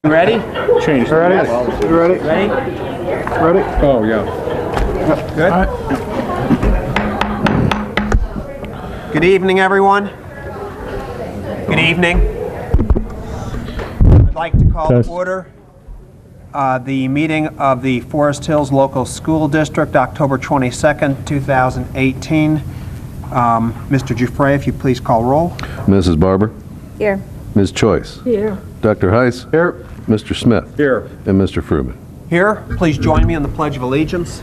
Ready? Change. Ready? Yes. Ready? Ready? Ready? Oh, yeah. Good. All right. Good evening, everyone. Good evening. I'd like to call to order the meeting of the Forest Hills Local School District, October 22nd, 2018. Mr. Giuffre, if you please call roll. Mrs. Barber, Here. Ms. Choice, Here. Dr. Heiss, Here. Mr. Smith, Here. and Mr. Fruman. Here, please join me in the Pledge of Allegiance.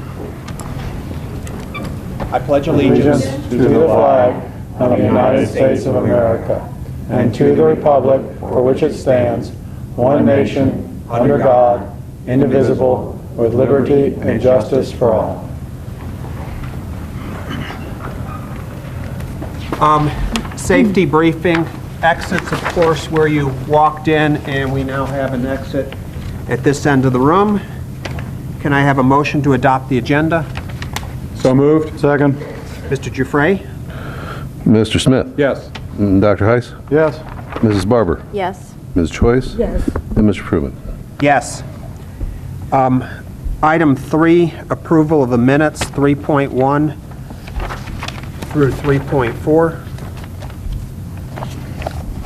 I pledge allegiance To the flag of the United States of America and to the republic for which it stands, one nation, under God, indivisible, with liberty and justice for all. Safety briefing. Exits, of course, where you walked in, and we now have an exit at this end of the room. Can I have a motion to adopt the agenda? So moved? Second. Mr. Giuffre? Mr. Smith, Yes. and Dr. Heiss, Yes. Mrs. Barber, Yes. Ms. Choice, Yes. and Mr. Fruman. Yes. Item 3, approval of the minutes, 3.1 through 3.4.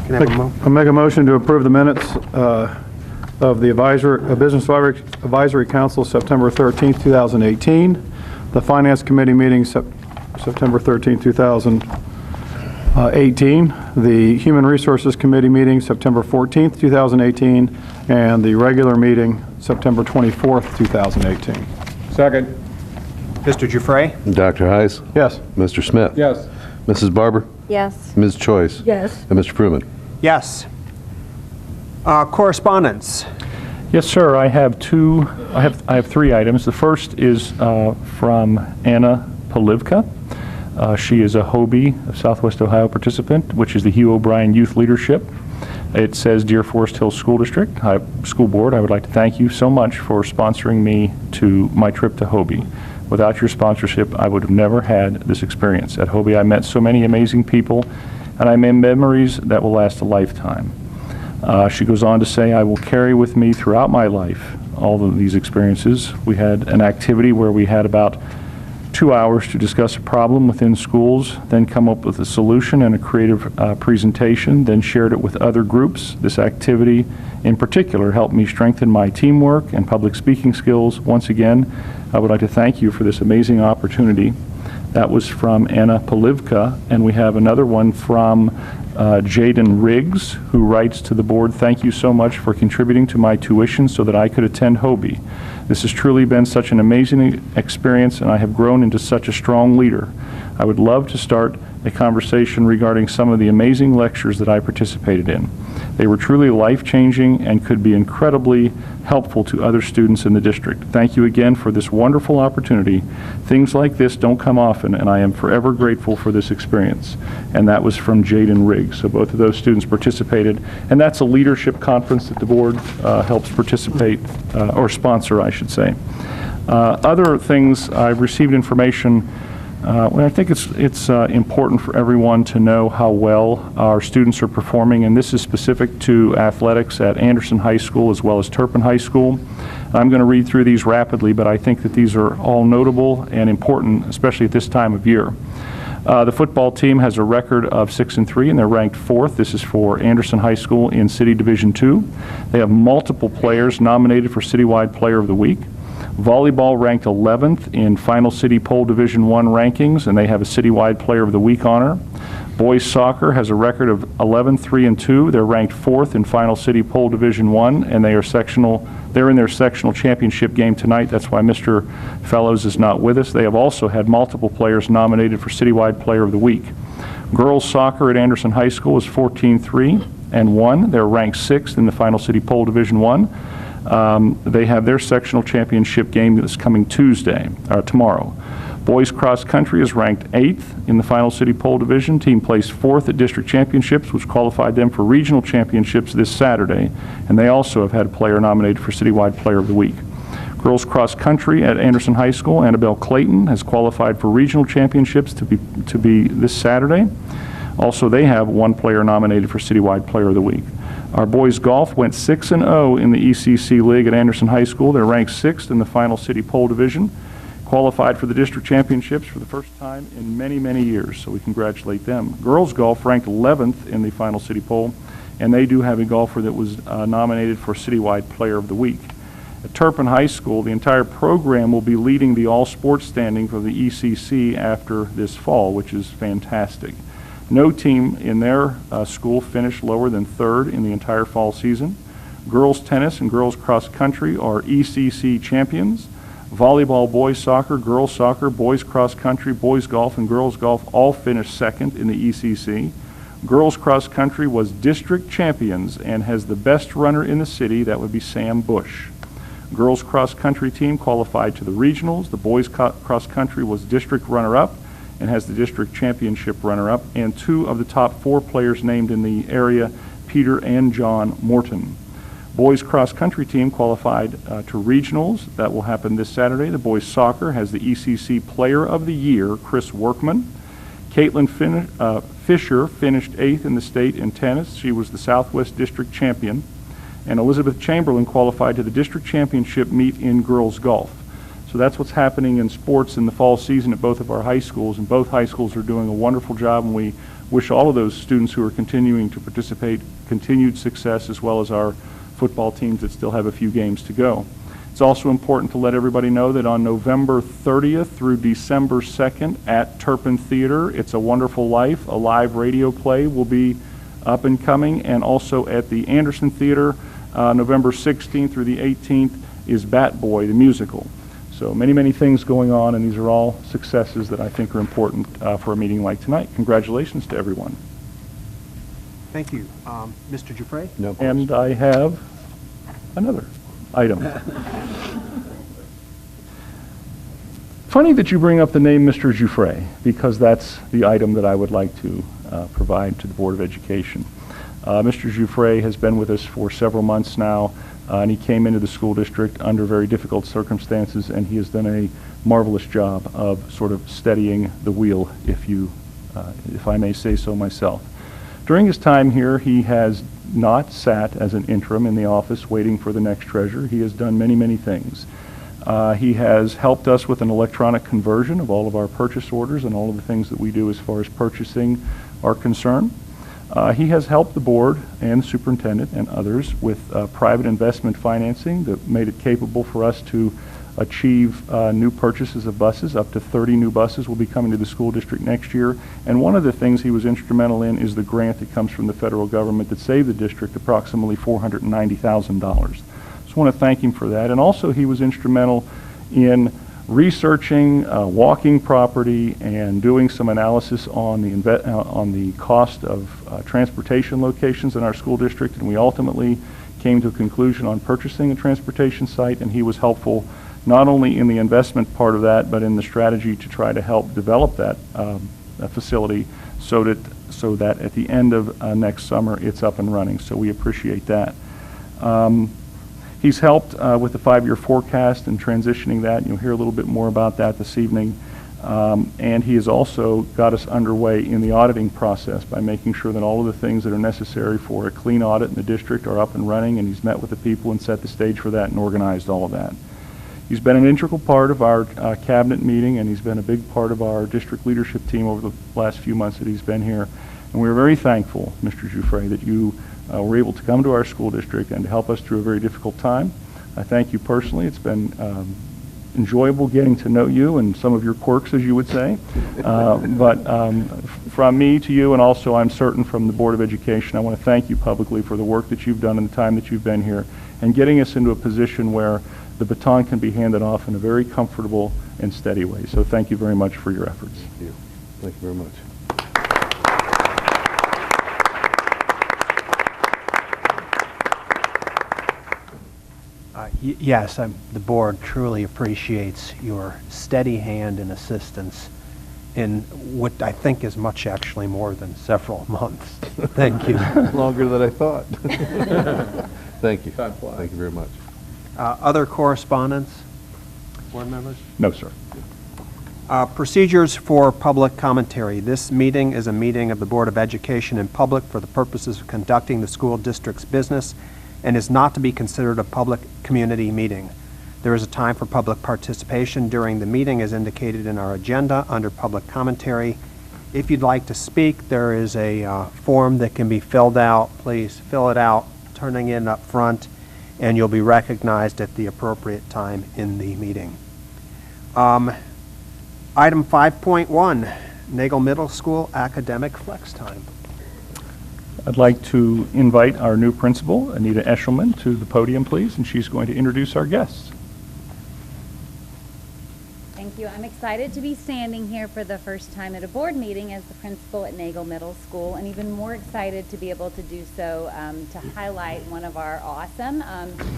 Can I have a mo- I'll make a motion to approve the minutes of the Business Advisory Council, September 13th, 2018. The Finance Committee meeting, September 13th, 2018. The Human Resources Committee meeting, September 14th, 2018. And the regular meeting, September 24th, 2018. Second? Mr. Giuffre? Dr. Heiss, Yes. Mr. Smith, Yes. Mrs. Barber, Yes. Ms. Choice, Yes. and Mr. Fruman. Yes. Correspondence. Yes, sir. I have three items. The first is from Anna Polivka. She is a Hobie of Southwest Ohio participant, which is the Hugh O'Brien Youth Leadership. It says, "Dear Forest Hills School District, School Board, I would like to thank you so much for sponsoring me to my trip to Hobie. Without your sponsorship, I would have never had this experience. At Hobie, I met so many amazing people, and I made memories that will last a lifetime." She goes on to say, "I will carry with me throughout my life all of these experiences." We had an activity where we had about 2 hours to discuss a problem within schools, then come up with a solution and a creative presentation, then shared it with other groups. This activity in particular helped me strengthen my teamwork and public speaking skills. Once again, I would like to thank you for this amazing opportunity. That was from Anna Polivka, and we have another one from Jaden Riggs, who writes to the board, "Thank you so much for contributing to my tuition so that I could attend Hobie. This has truly been such an amazing experience, and I have grown into such a strong leader. I would love to start a conversation regarding some of the amazing lectures that I participated in. They were truly life-changing and could be incredibly helpful to other students in the district. Thank you again for this wonderful opportunity. Things like this don't come often, and I am forever grateful for this experience." And that was from Jaden Riggs. So both of those students participated, and that's a leadership conference that the board helps participate, or sponsor, I should say. Other things, I've received information. I think it's important for everyone to know how well our students are performing, and this is specific to athletics at Anderson High School as well as Turpin High School. I'm going to read through these rapidly, but I think that these are all notable and important, especially at this time of year. The football team has a record of 6-3, and they're ranked 4th. This is for Anderson High School in City Division II. They have multiple players nominated for Citywide Player of the Week. Volleyball ranked 11th in Final City Poll Division I rankings, and they have a Citywide Player of the Week honor. Boys soccer has a record of 11-3-2. They're ranked 4th in Final City Poll Division I, and they're in their sectional championship game tonight. That's why Mr. Fellows is not with us. They have also had multiple players nominated for Citywide Player of the Week. Girls soccer at Anderson High School is 14-3-1. They're ranked 6th in the Final City Poll Division I. They have their sectional championship game this coming tomorrow. Boys cross country is ranked 8th in the Final City Poll Division. Team placed 4th at district championships, which qualified them for regional championships this Saturday, and they also have had a player nominated for Citywide Player of the Week. Girls cross country at Anderson High School, Annabelle Clayton has qualified for regional championships to be this Saturday. Also, they have one player nominated for Citywide Player of the Week. Our boys golf went 6-0 in the ECC League at Anderson High School. They're ranked 6th in the final city pole division, qualified for the district championships for the first time in many, many years, so we congratulate them. Girls golf ranked 11th in the final city poll, and they do have a golfer that was nominated for Citywide Player of the Week. At Turpin High School, the entire program will be leading the all-sports standing for the ECC after this fall, which is fantastic. No team in their school finished lower than 3rd in the entire fall season. Girls tennis and girls cross country are ECC champions. Volleyball, boys soccer, boys cross country, boys golf, and girls golf all finished 2nd in the ECC. Girls cross country was district champions and has the best runner in the city. That would be Sam Bush. Girls cross country team qualified to the regionals. The boys cross country was district runner-up and has the district championship runner-up, and 2 of the top 4 players named in the area, Peter and John Morton. Boys cross country team qualified to regionals. That will happen this Saturday. The boys soccer has the ECC Player of the Year, Chris Workman. Caitlin Fisher finished 8th in the state in tennis. She was the Southwest District champion. And Elizabeth Chamberlain qualified to the district championship meet in girls golf. So that's what's happening in sports in the fall season at both of our high schools, and both high schools are doing a wonderful job, and we wish all of those students who are continuing to participate continued success, as well as our football teams that still have a few games to go. It's also important to let everybody know that on November 30th through December 2nd at Turpin Theater, It's a Wonderful Life, a live radio play, will be up and coming, and also at the Anderson Theater, November 16th through the 18th is Bat Boy, the musical. So many, many things going on, and these are all successes that I think are important for a meeting like tonight. Congratulations to everyone. Thank you. Mr. Dufresne? No And I have another item. Funny that you bring up the name Mr. Dufresne, because that's the item that I would like to provide to the Board of Education. Mr. Dufresne has been with us for several months now, and he came into the school district under very difficult circumstances, and he has done a marvelous job of sort of steadying the wheel, if I may say so myself. During his time here, he has not sat as an interim in the office waiting for the next treasurer. He has done many, many things. He has helped us with an electronic conversion of all of our purchase orders and all of the things that we do as far as purchasing are concerned. He has helped the board and the superintendent and others with private investment financing that made it capable for us to achieve new purchases of buses. Up to 30 new buses will be coming to the school district next year. And one of the things he was instrumental in is the grant that comes from the federal government that saved the district approximately $490,000. So I want to thank him for that. And also he was instrumental in researching walking property and doing some analysis on the cost of transportation locations in our school district, and we ultimately came to a conclusion on purchasing a transportation site, and he was helpful not only in the investment part of that, but in the strategy to try to help develop that facility so that at the end of next summer it's up and running. So we appreciate that. He's helped with the 5-year forecast and transitioning that. You'll hear a little bit more about that this evening. And he has also got us underway in the auditing process by making sure that all of the things that are necessary for a clean audit in the district are up and running, and he's met with the people and set the stage for that and organized all of that. He's been an integral part of our cabinet meeting, and he's been a big part of our district leadership team over the last few months that he's been here. And we're very thankful, Mr. Dufresne, that you were able to come to our school district and to help us through a very difficult time. I thank you personally. It's been enjoyable getting to know you and some of your quirks, as you would say. But from me to you, and also I'm certain from the Board of Education, I want to thank you publicly for the work that you've done in the time that you've been here and getting us into a position where the baton can be handed off in a very comfortable and steady way. So thank you very much for your efforts. Thank you. Thank you very much. Yes, the board truly appreciates your steady hand and assistance in what I think is much actually more than several months. Thank you. Longer than I thought. Thank you. Thank you very much. Other correspondence, board members? No, sir. Procedures for public commentary. This meeting is a meeting of the Board of Education in public for the purposes of conducting the school district's business and is not to be considered a public community meeting. There is a time for public participation during the meeting as indicated in our agenda under public commentary. If you'd like to speak, there is a form that can be filled out. Please fill it out, turning in up front, and you'll be recognized at the appropriate time in the meeting. Item 5.1, Nagel Middle School Academic Flex Time. I'd like to invite our new principal, Anita Eshelman, to the podium, please, and she's going to introduce our guests. Thank you. I'm excited to be standing here for the first time at a board meeting as the principal at Nagel Middle School, and even more excited to be able to do so to highlight one of our awesome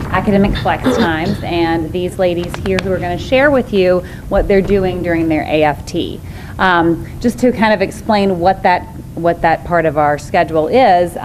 academic flex times, and these ladies here who are going to share with you what they're doing during their AFT. Just to kind of explain what that part of our schedule is,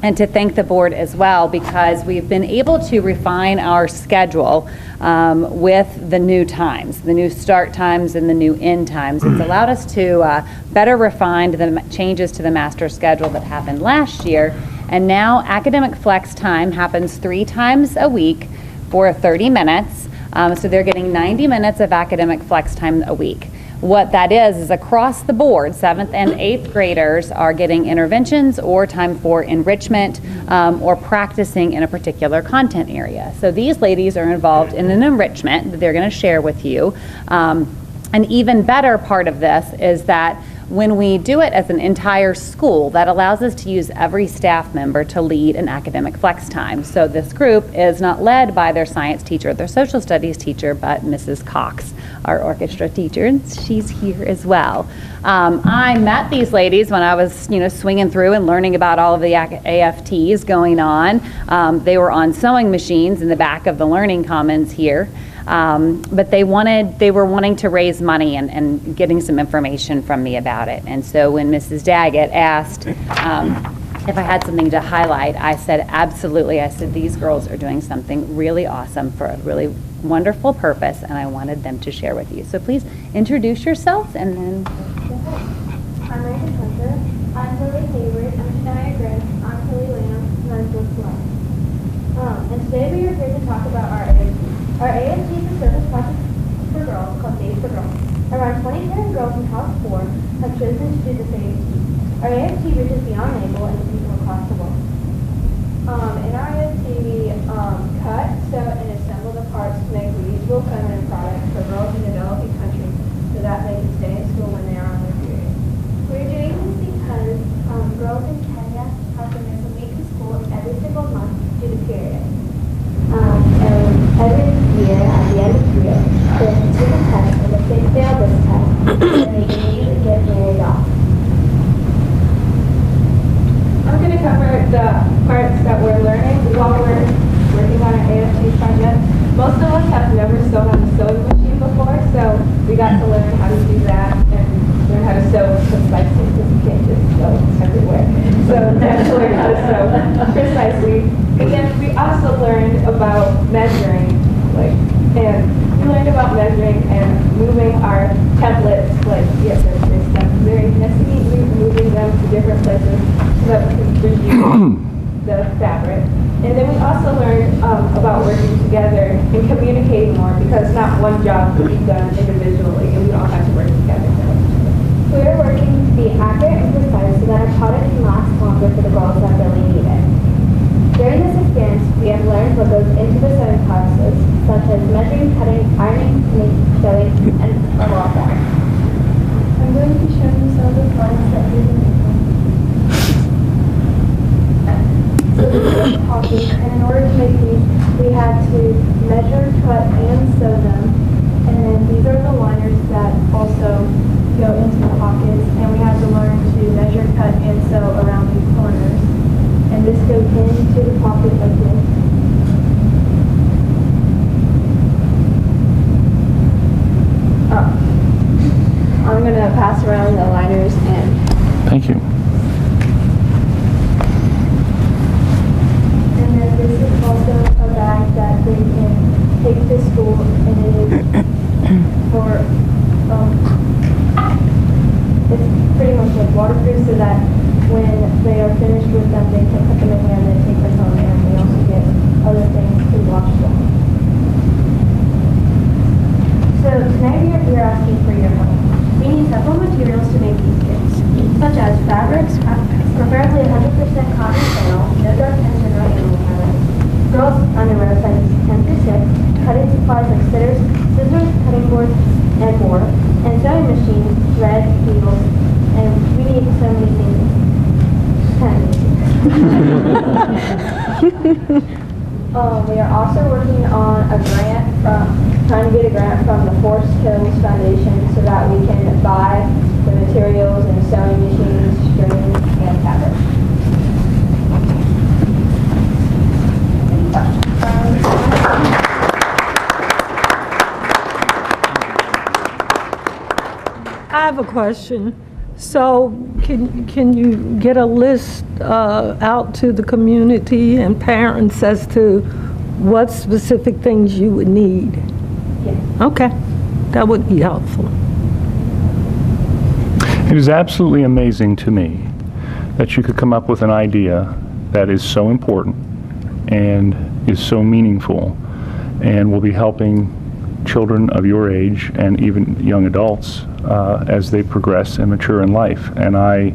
and to thank the board as well, because we've been able to refine our schedule with the new times, the new start times and the new end times. It's allowed us to better refine the changes to the master schedule that happened last year. And now academic flex time happens 3 times a week for 30 minutes. So they're getting 90 minutes of academic flex time a week. What that is across the board, 7th and 8th graders are getting interventions or time for enrichment or practicing in a particular content area. So these ladies are involved in an enrichment that they're going to share with you. An even better part of this is that when we do it as an entire school, that allows us to use every staff member to lead an academic flex time. So this group is not led by their science teacher, their social studies teacher, but Mrs. Cox, our orchestra teacher, and she's here as well. I met these ladies when I was, swinging through and learning about all of the AFTs going on. They were on sewing machines in the back of the Learning Commons here. But they were wanting to raise money and getting some information from me about it. And so when Mrs. Daggett asked if I had something to highlight, I said, absolutely. I said, these girls are doing something really awesome for a really wonderful purpose, and I wanted them to share with you. So please introduce yourselves and then. I'm Megan Hunter. I'm Lily Hayward. I'm Shania Grant. I'm Kelly Lamb. And I'm Jill Sloan. And today we are here to talk about our AFT. Our AFT is a service project for girls called Days for Girls. Around 20 parent girls in House 4 have chosen to do this AFT. Our AFT reaches beyond Nagel and people across the world. In our AFT, we cut, sew, and assemble the parts to make reusable feminine products for girls in developing countries so that they can stay in school when they are on their period. We're doing this because girls in Kenya have to miss a week of school every single month due to periods. And every year, at the end of the year, they have to take a test, and if they fail this test, then they can immediately get married off. I'm going to cover the parts that we're learning while we're working on our AFT project. Most of us have never sewn on a sewing machine before, so we got to learn how to do that and learn how to sew precisely, because you can't just sew everywhere. So we have to learn how to sew precisely. Again, we also learned about measuring, and moving our templates, there's stuff very necessary, moving them to different places so that we can review the fabric. And then we also learned about working together and communicating more, because not one job can be done individually, and we all have to work together. We are working to be accurate and precise so that our product can last longer for the girls that really need it. During this experience, we have learned what goes into the sewing process, such as measuring, cutting, ironing, sewing, and a lot more. I'm going to show you some of the products that we've been making. So these are pockets, and in order to make these, we had to measure, cut, and sew them. And then these are the liners that also go into the pockets, and we had to learn to measure, cut, and sew around these corners. And this goes into the pocket like this. I'm going to pass around the liners and... Thank you. And then this is also a bag that they can take to school, and it is for when they are finished with them, they can put them in here and then take them home, and we also get other things to wash them. So tonight we are here asking for your help. We need several materials to make these kits, such as fabrics, preferably 100% cotton flannel, no dark tints or no animal patterns, girls' underwear sizes 10 through 6, cutting supplies like scissors, cutting boards, and more, and sewing machines, thread, needles, and we need so many things. We are also working on a grant trying to get a grant from the Forest Hills Foundation so that we can buy the materials and sewing machines, string, and fabric. Any questions? I have a question. So can you get a list out to the community and parents as to what specific things you would need? Yes. Okay, that would be helpful. It is absolutely amazing to me that you could come up with an idea that is so important and is so meaningful and will be helping children of your age and even young adults as they progress and mature in life. And I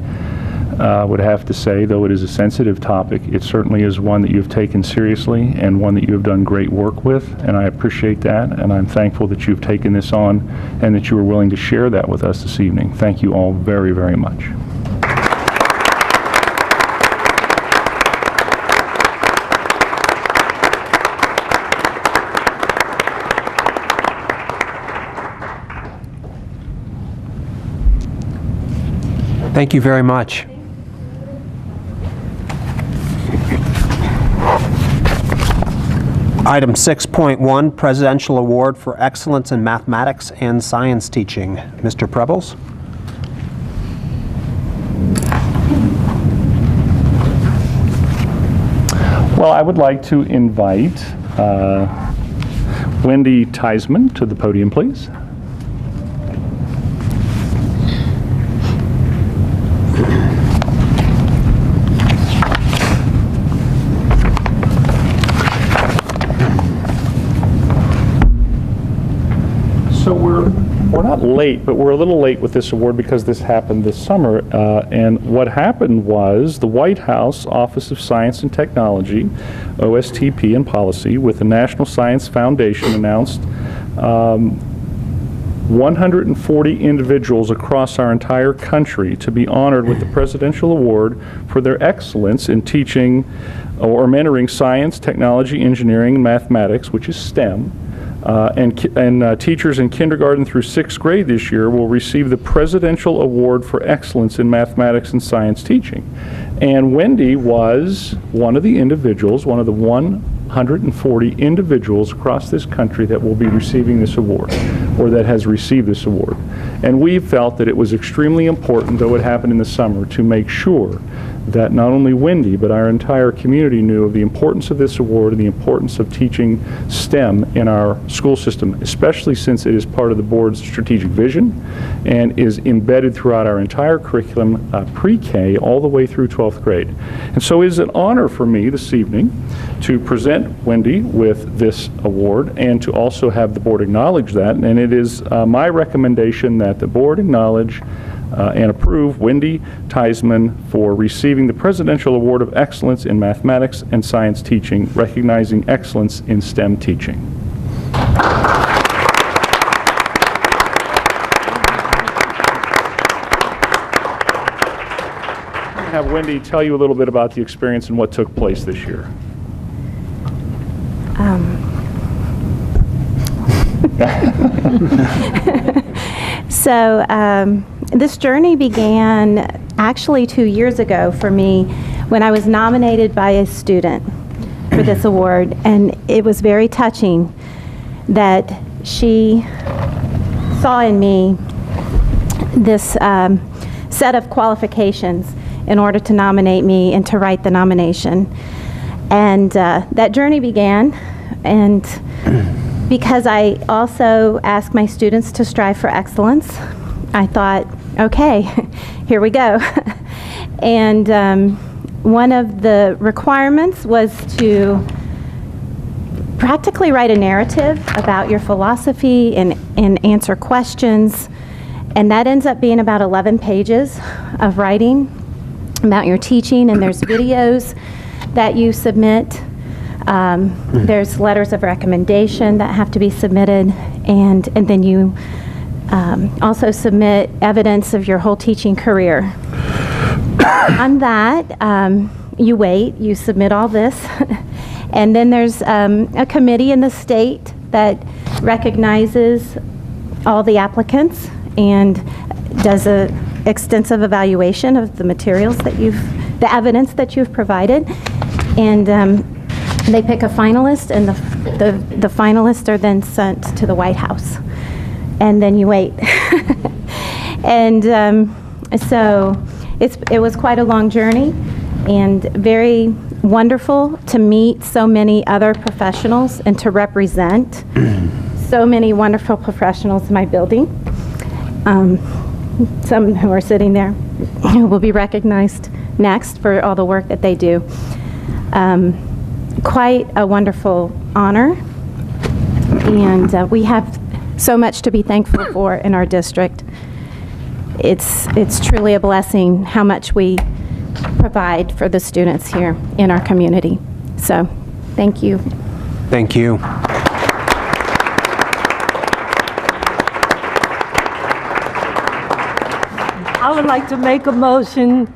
would have to say, though it is a sensitive topic, it certainly is one that you've taken seriously and one that you have done great work with, and I appreciate that, and I'm thankful that you've taken this on and that you were willing to share that with us this evening. Thank you all very, very much. Thank you very much. Item 6.1, Presidential Award for Excellence in Mathematics and Science Teaching. Mr. Prebles? Well, I would like to invite Wendy Theismann to the podium, please. So we're not late, but we're a little late with this award because this happened this summer. And what happened was the White House Office of Science and Technology, OSTP and Policy, with the National Science Foundation announced 140 individuals across our entire country to be honored with the Presidential Award for their excellence in teaching or mentoring science, technology, engineering, and mathematics, which is STEM. And teachers in kindergarten through 6th grade this year will receive the Presidential Award for Excellence in Mathematics and Science Teaching. And Wendy was one of the individuals, one of the 140 individuals across this country that will be receiving this award, or that has received this award. And we felt that it was extremely important, though it happened in the summer, to make sure that not only Wendy, but our entire community knew of the importance of this award and the importance of teaching STEM in our school system, especially since it is part of the board's strategic vision and is embedded throughout our entire curriculum, pre-K all the way through 12th grade. And so it is an honor for me this evening to present Wendy with this award and to also have the board acknowledge that. And it is my recommendation that the board acknowledge and approve Wendy Theismann for receiving the Presidential Award of Excellence in Mathematics and Science Teaching, recognizing excellence in STEM teaching. I'll have Wendy tell you a little bit about the experience and what took place this year. So this journey began actually 2 years ago for me when I was nominated by a student for this award, and it was very touching that she saw in me this set of qualifications in order to nominate me and to write the nomination. And that journey began, and because I also asked my students to strive for excellence, I thought, okay, here we go. And one of the requirements was to practically write a narrative about your philosophy and answer questions. And that ends up being about 11 pages of writing about your teaching, and there's videos that you submit. There's letters of recommendation that have to be submitted, and then you also submit evidence of your whole teaching career. On that, you wait, you submit all this, and then there's a committee in the state that recognizes all the applicants and does a extensive evaluation of the materials that the evidence that you've provided, and they pick a finalist, and the finalists are then sent to the White House, and then you wait. And so it was quite a long journey, and very wonderful to meet so many other professionals and to represent so many wonderful professionals in my building. Some who are sitting there who will be recognized next for all the work that they do. Quite a wonderful honor, and we have so much to be thankful for in our district. It's truly a blessing how much we provide for the students here in our community. So, thank you. Thank you. I would like to make a motion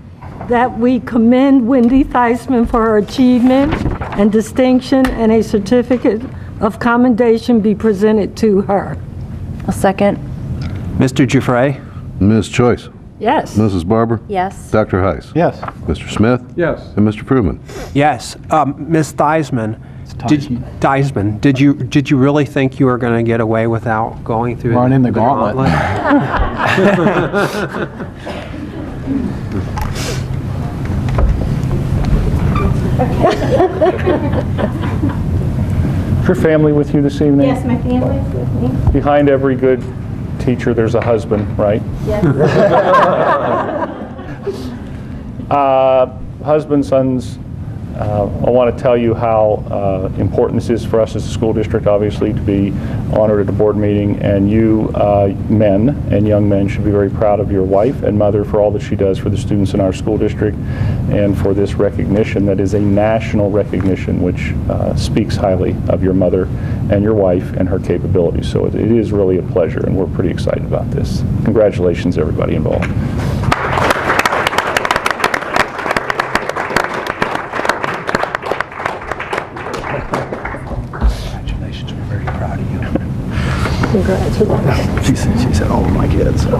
that we commend Wendy Theismann for her achievement and distinction, and a certificate of commendation be presented to her. A second. Mr. Giuffre? Ms. Choice? Yes. Mrs. Barber? Yes. Dr. Heiss? Yes. Mr. Smith? Yes. And Mr. Fruman? Yes. Ms. Theismann, did you really think you were going to get away without going through Running the gauntlet. Is your family with you this evening? Yes, my family's with me. Behind every good teacher, there's a husband, right? Yes. Husbands, sons, I want to tell you how important this is for us as a school district, obviously, to be honored at a board meeting. And you men and young men should be very proud of your wife and mother for all that she does for the students in our school district, and for this recognition that is a national recognition, which speaks highly of your mother and your wife and her capabilities. So it is really a pleasure, and we're pretty excited about this. Congratulations, everybody involved. She said, all of my kids. So.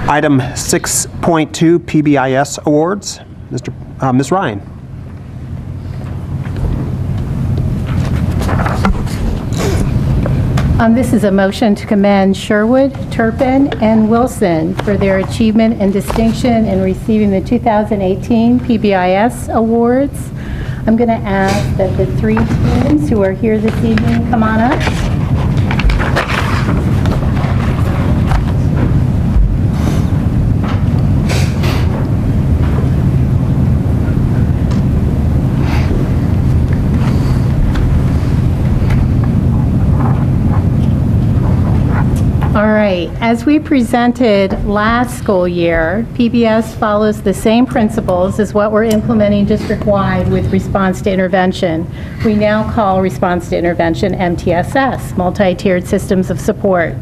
Item 6.2, PBIS awards. Ms. Ryan. This is a motion to commend Sherwood, Turpin, and Wilson for their achievement and distinction in receiving the 2018 PBIS awards. I'm going to ask that the three teams who are here this evening come on up. All right, as we presented last school year, PBS follows the same principles as what we're implementing district-wide with response to intervention. We now call response to intervention MTSS, multi-tiered systems of support,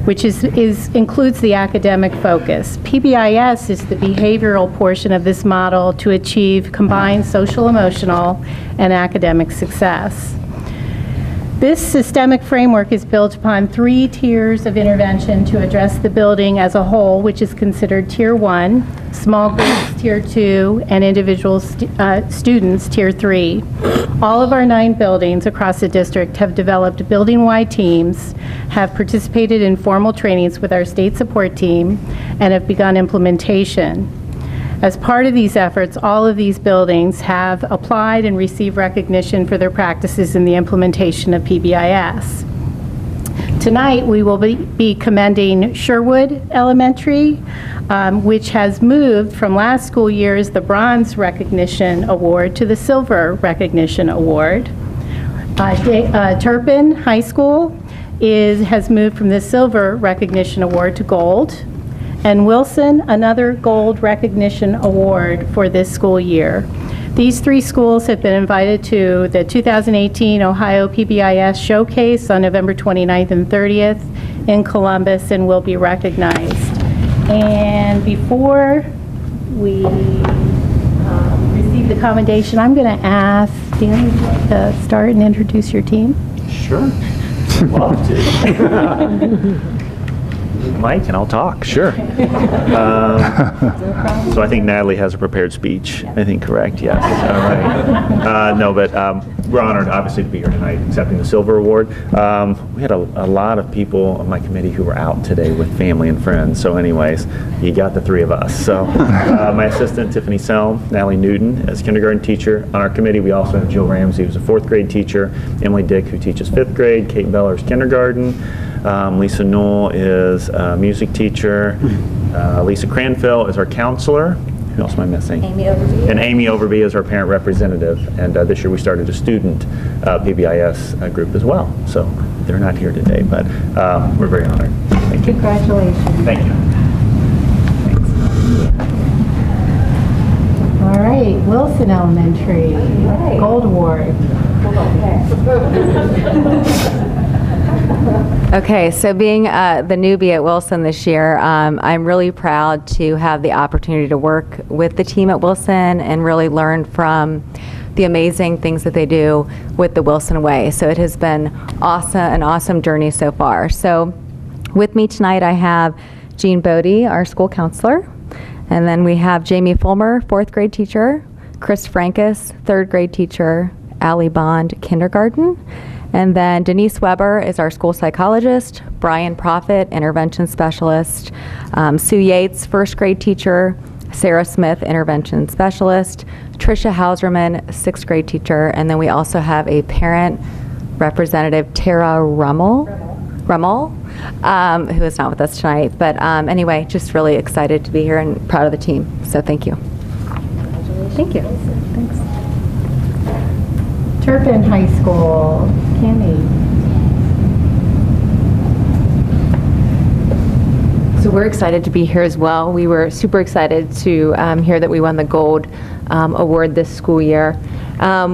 which includes the academic focus. PBIS is the behavioral portion of this model to achieve combined social, emotional, and academic success. This systemic framework is built upon 3 tiers of intervention to address the building as a whole, which is considered Tier 1, small groups Tier 2, and individual students Tier 3. All of our 9 buildings across the district have developed building-wide teams, have participated in formal trainings with our state support team, and have begun implementation. As part of these efforts, all of these buildings have applied and received recognition for their practices in the implementation of PBIS. Tonight, we will be commending Sherwood Elementary, which has moved from last school year's the Bronze Recognition Award to the Silver Recognition Award. Turpin High School has moved from the Silver Recognition Award to Gold. And Wilson, another Gold Recognition Award for this school year. These three schools have been invited to the 2018 Ohio PBIS Showcase on November 29th and 30th in Columbus and will be recognized. And before we receive the commendation, I'm going to ask Dan to start and introduce your team. Sure. Love to. Mike, and I'll talk, sure. So I think Natalie has a prepared speech, I think, correct? Yes. All right. No, but we're honored, obviously, to be here tonight accepting the Silver Award. We had a lot of people on my committee who were out today with family and friends, so anyways, you got the three of us. So my assistant, Tiffany Selm, Natalie Newton, as kindergarten teacher. On our committee, we also have Jill Ramsey, who's a 4th grade teacher, Emily Dick, who teaches 5th grade, Kate Beller's kindergarten, Lisa Knoll is a music teacher. Lisa Cranfill is our counselor. Who else am I missing? Amy Overby. And Amy Overby is our parent representative. And this year we started a student PBIS group as well. So they're not here today, but we're very honored. Thank you. Congratulations. Thank you. All right, Wilson Elementary, Gold Award. Okay, so being the newbie at Wilson this year, I'm really proud to have the opportunity to work with the team at Wilson and really learn from the amazing things that they do with the Wilson Way. So it has been an awesome journey so far. So with me tonight I have Jean Bodie, our school counselor, and then we have Jamie Fulmer, 4th grade teacher, Chris Frankus, 3rd grade teacher, Allie Bond, kindergarten. And then Denise Weber is our school psychologist, Brian Profit, intervention specialist, Sue Yates, 1st grade teacher, Sarah Smith, intervention specialist, Tricia Hauserman, 6th grade teacher, and then we also have a parent representative, Tara Rummel, who is not with us tonight. But anyway, just really excited to be here and proud of the team. So thank you. Thank you. Thanks. Turpin High School, Cami. So we're excited to be here as well. We were super excited to hear that we won the Gold Award this school year.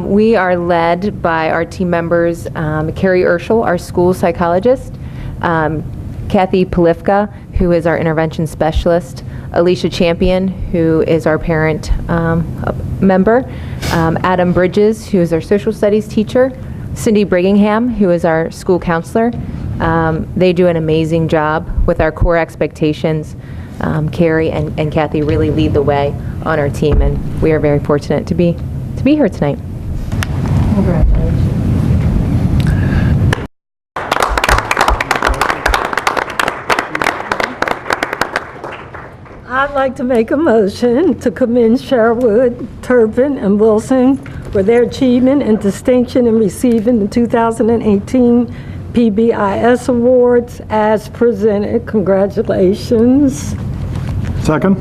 We are led by our team members, Carrie Urschel, our school psychologist, Kathy Polifka, who is our intervention specialist, Alicia Champion, who is our parent member, Adam Bridges, who is our social studies teacher, Cindy Briggingham, who is our school counselor. They do an amazing job with our core expectations. Carrie and Kathy really lead the way on our team, and we are very fortunate to be here tonight. Congratulations. I'd like to make a motion to commend Sherwood, Turpin, and Wilson for their achievement and distinction in receiving the 2018 PBIS Awards as presented. Congratulations. Second.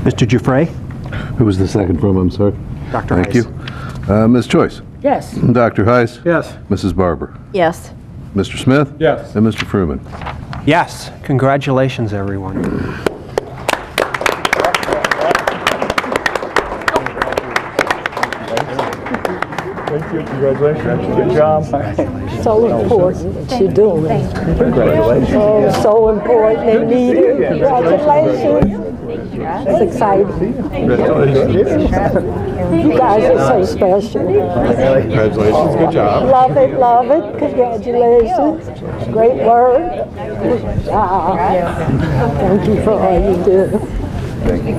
Mr. Giuffre? Who was the second from, I'm sorry? Dr. Thank Heiss. you. Ms. Choice? Yes. Dr. Heiss? Yes. Mrs. Barber? Yes. Mr. Smith? Yes. And Mr. Fruman? Yes. Congratulations, everyone. Thank you. Congratulations. Good job. So important what you're doing. Congratulations. Oh, so important. They need it. Congratulations. It's exciting. You guys are so special. Congratulations. Good job. Love it, love it. Congratulations. Great work. Good job. Thank you for all you do. Okay.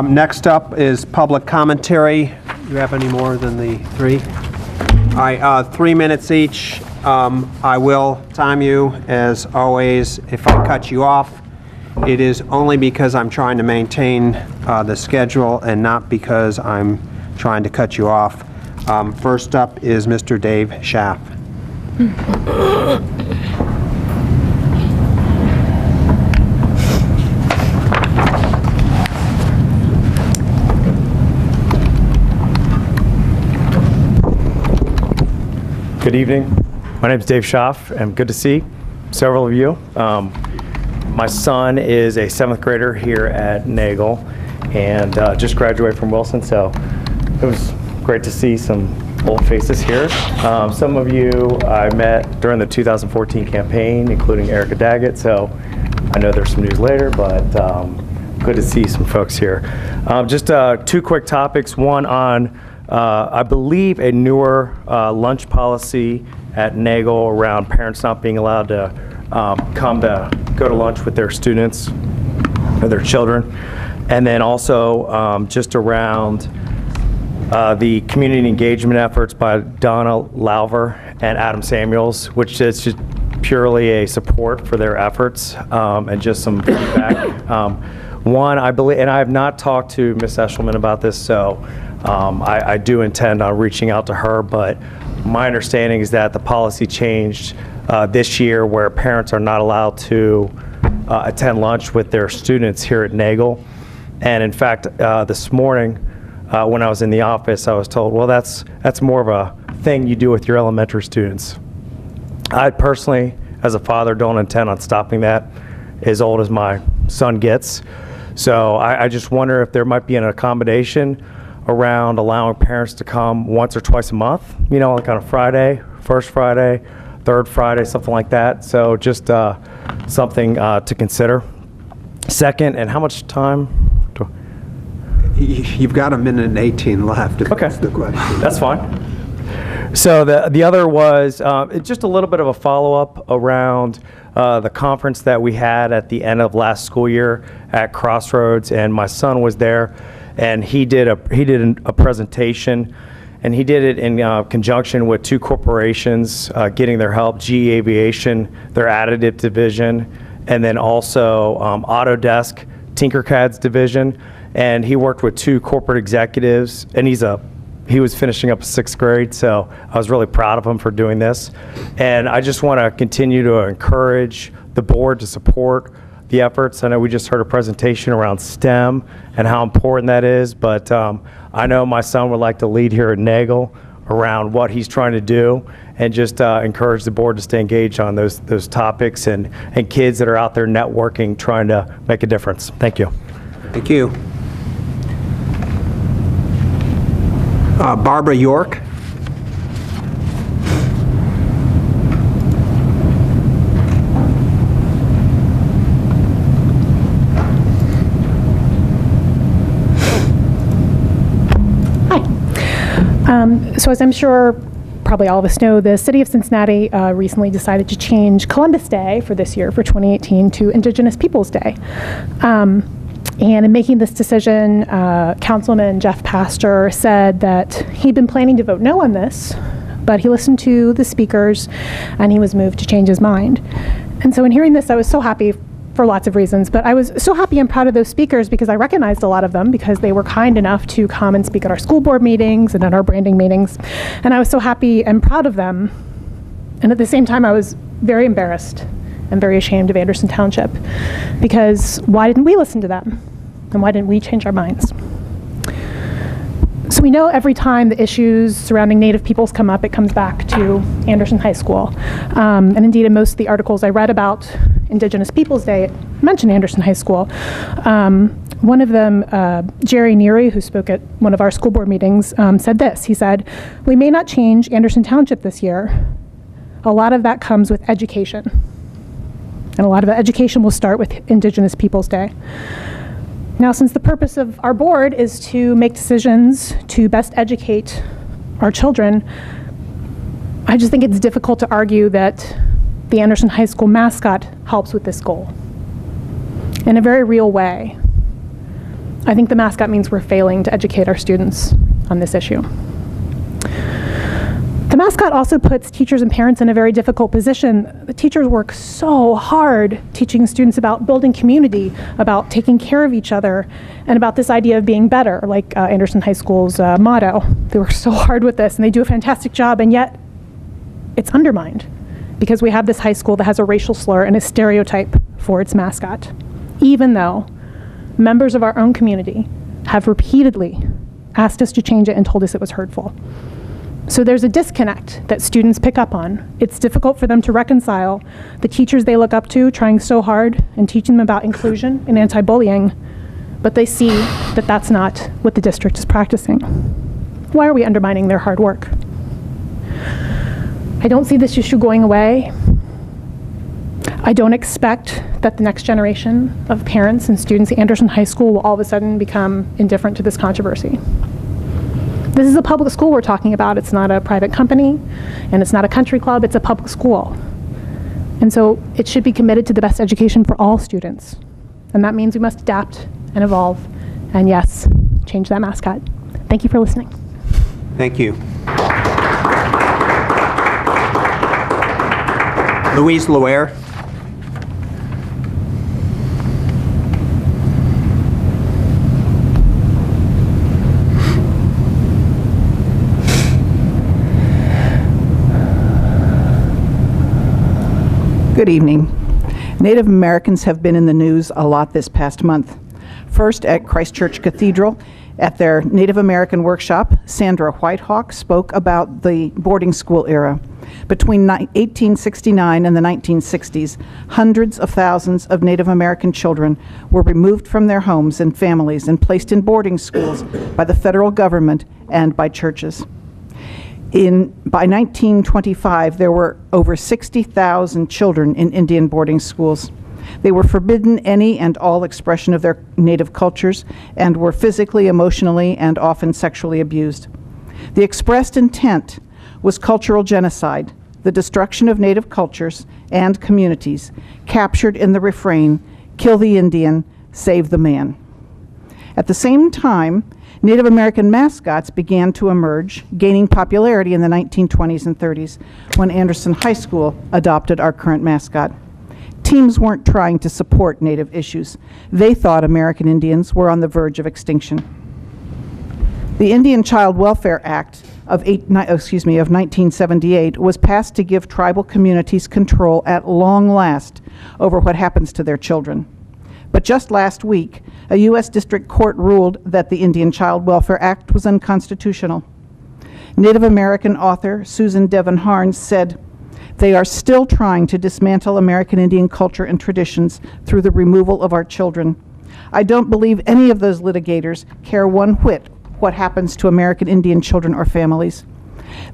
Next up is public commentary. Do you have any more than the 3? All right, 3 minutes each. I will time you, as always. If I cut you off, it is only because I'm trying to maintain the schedule and not because I'm trying to cut you off. First up is Mr. Dave Schaff. Good evening. My name is Dave Schaff, and good to see several of you. My son is a 7th grader here at Nagel and just graduated from Wilson, so it was great to see some old faces here. Some of you I met during the 2014 campaign, including Erica Daggett, so I know there's some news later, but good to see some folks here. Just 2 quick topics. One on I believe a newer lunch policy at Nagel around parents not being allowed to go to lunch with their students or their children. And then also just around the community engagement efforts by Donna Lauver and Adam Samuels, which is just purely a support for their efforts and just some feedback. One, I believe, and I have not talked to Ms. Eshelman about this, so I do intend on reaching out to her, but my understanding is that the policy changed this year where parents are not allowed to attend lunch with their students here at Nagel. And in fact, this morning when I was in the office, I was told, well, that's more of a thing you do with your elementary students. I personally, as a father, don't intend on stopping that as old as my son gets. So I just wonder if there might be an accommodation around allowing parents to come once or twice a month, you know, like on a Friday, first Friday, third Friday, something like that. So just something to consider. Second, and how much time? You've got 1 minute and 18 left, if that's the question. That's fine. So the other was just a little bit of a follow-up around the conference that we had at the end of last school year at Crossroads, and my son was there, and he did a presentation, and he did it in conjunction with 2 corporations getting their help: GE Aviation, their additive division, and then also Autodesk, Tinkercad's division. And he worked with 2 corporate executives, and he was finishing up 6th grade, so I was really proud of him for doing this. And I just want to continue to encourage the board to support the efforts. I know we just heard a presentation around STEM and how important that is, but I know my son would like to lead here at Nagel around what he's trying to do, and just encourage the board to stay engaged on those topics and kids that are out there networking, trying to make a difference. Thank you. Thank you. Barbara York. So as I'm sure probably all of us know, the city of Cincinnati recently decided to change Columbus Day for this year, for 2018, to Indigenous Peoples Day. And in making this decision, Councilman Jeff Pastor said that he'd been planning to vote no on this, but he listened to the speakers and he was moved to change his mind. And so in hearing this, I was so happy for lots of reasons, but I was so happy and proud of those speakers because I recognized a lot of them because they were kind enough to come and speak at our school board meetings and at our branding meetings. And I was so happy and proud of them. And at the same time, I was very embarrassed and very ashamed of Anderson Township, because why didn't we listen to them? And why didn't we change our minds? So we know every time the issues surrounding Native peoples come up, it comes back to Anderson High School. And indeed, in most of the articles I read about Indigenous Peoples Day, it mentioned Anderson High School. One of them, Jerry Neary, who spoke at one of our school board meetings, said this. He said, "We may not change Anderson Township this year. A lot of that comes with education. And a lot of the education will start with Indigenous Peoples Day." Now, since the purpose of our board is to make decisions to best educate our children, I just think it's difficult to argue that the Anderson High School mascot helps with this goal in a very real way. I think the mascot means we're failing to educate our students on this issue. The mascot also puts teachers and parents in a very difficult position. The teachers work so hard teaching students about building community, about taking care of each other, and about this idea of being better, like Anderson High School's motto. They work so hard with this, and they do a fantastic job, and yet it's undermined because we have this high school that has a racial slur and a stereotype for its mascot, even though members of our own community have repeatedly asked us to change it and told us it was hurtful. So there's a disconnect that students pick up on. It's difficult for them to reconcile the teachers they look up to trying so hard and teaching them about inclusion and anti-bullying, but they see that that's not what the district is practicing. Why are we undermining their hard work? I don't see this issue going away. I don't expect that the next generation of parents and students at Anderson High School will all of a sudden become indifferent to this controversy. This is a public school we're talking about. It's not a private company, and it's not a country club. It's a public school. And so it should be committed to the best education for all students. And that means we must adapt and evolve, and yes, change that mascot. Thank you for listening. Thank you. Louise Loire. Good evening. Native Americans have been in the news a lot this past month. First, at Christ Church Cathedral, at their Native American workshop, Sandra Whitehawk spoke about the boarding school era. Between 1869 and the 1960s, hundreds of thousands of Native American children were removed from their homes and families and placed in boarding schools by the federal government and by churches. By 1925, there were over 60,000 children in Indian boarding schools. They were forbidden any and all expression of their native cultures and were physically, emotionally, and often sexually abused. The expressed intent was cultural genocide, the destruction of native cultures and communities, captured in the refrain, "Kill the Indian, save the man." At the same time, Native American mascots began to emerge, gaining popularity in the 1920s and 30s when Anderson High School adopted our current mascot. Teams weren't trying to support Native issues. They thought American Indians were on the verge of extinction. The Indian Child Welfare Act of 1978 was passed to give tribal communities control at long last over what happens to their children. But just last week, a U.S. District Court ruled that the Indian Child Welfare Act was unconstitutional. Native American author Susan Devon Harnes said, "They are still trying to dismantle American Indian culture and traditions through the removal of our children. I don't believe any of those litigators care one whit what happens to American Indian children or families.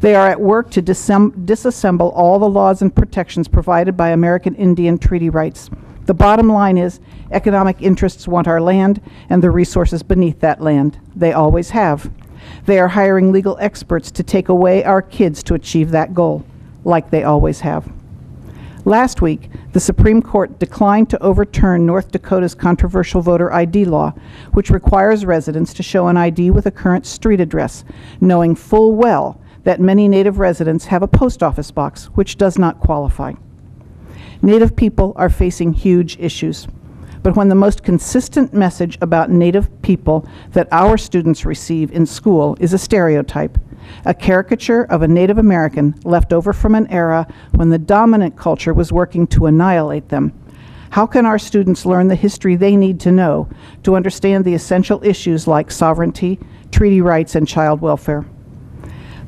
They are at work to disassemble all the laws and protections provided by American Indian treaty rights. The bottom line is, economic interests want our land and the resources beneath that land. They always have. They are hiring legal experts to take away our kids to achieve that goal, like they always have." Last week, the Supreme Court declined to overturn North Dakota's controversial voter ID law, which requires residents to show an ID with a current street address, knowing full well that many Native residents have a post office box, which does not qualify. Native people are facing huge issues. But when the most consistent message about Native people that our students receive in school is a stereotype, a caricature of a Native American left over from an era when the dominant culture was working to annihilate them, how can our students learn the history they need to know to understand the essential issues like sovereignty, treaty rights, and child welfare?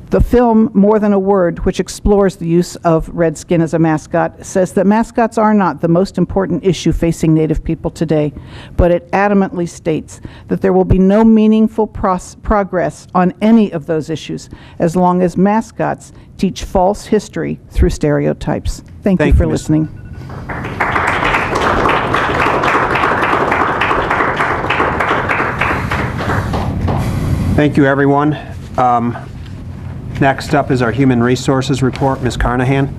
The film More Than a Word, which explores the use of red skin as a mascot, says that mascots are not the most important issue facing Native people today, but it adamantly states that there will be no meaningful progress on any of those issues as long as mascots teach false history through stereotypes. Thank you for listening. Thank you, everyone. Next up is our Human Resources Report. Ms. Carnahan.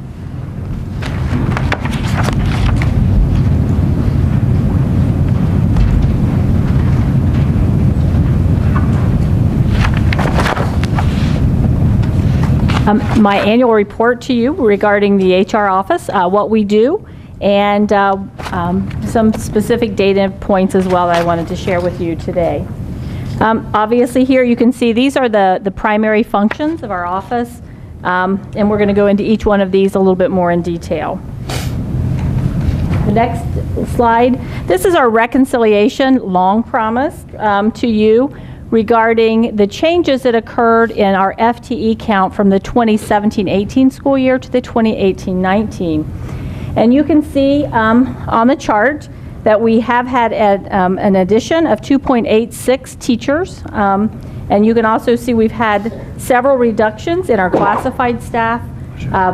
My annual report to you regarding the HR office, what we do, and some specific data points as well that I wanted to share with you today. Obviously here you can see these are the primary functions of our office, and we're going to go into each one of these a little bit more in detail. The next slide, this is our reconciliation, long promised to you, regarding the changes that occurred in our FTE count from the 2017-18 school year to the 2018-19. And you can see on the chart that we have had an addition of 2.86 teachers. And you can also see we've had several reductions in our classified staff,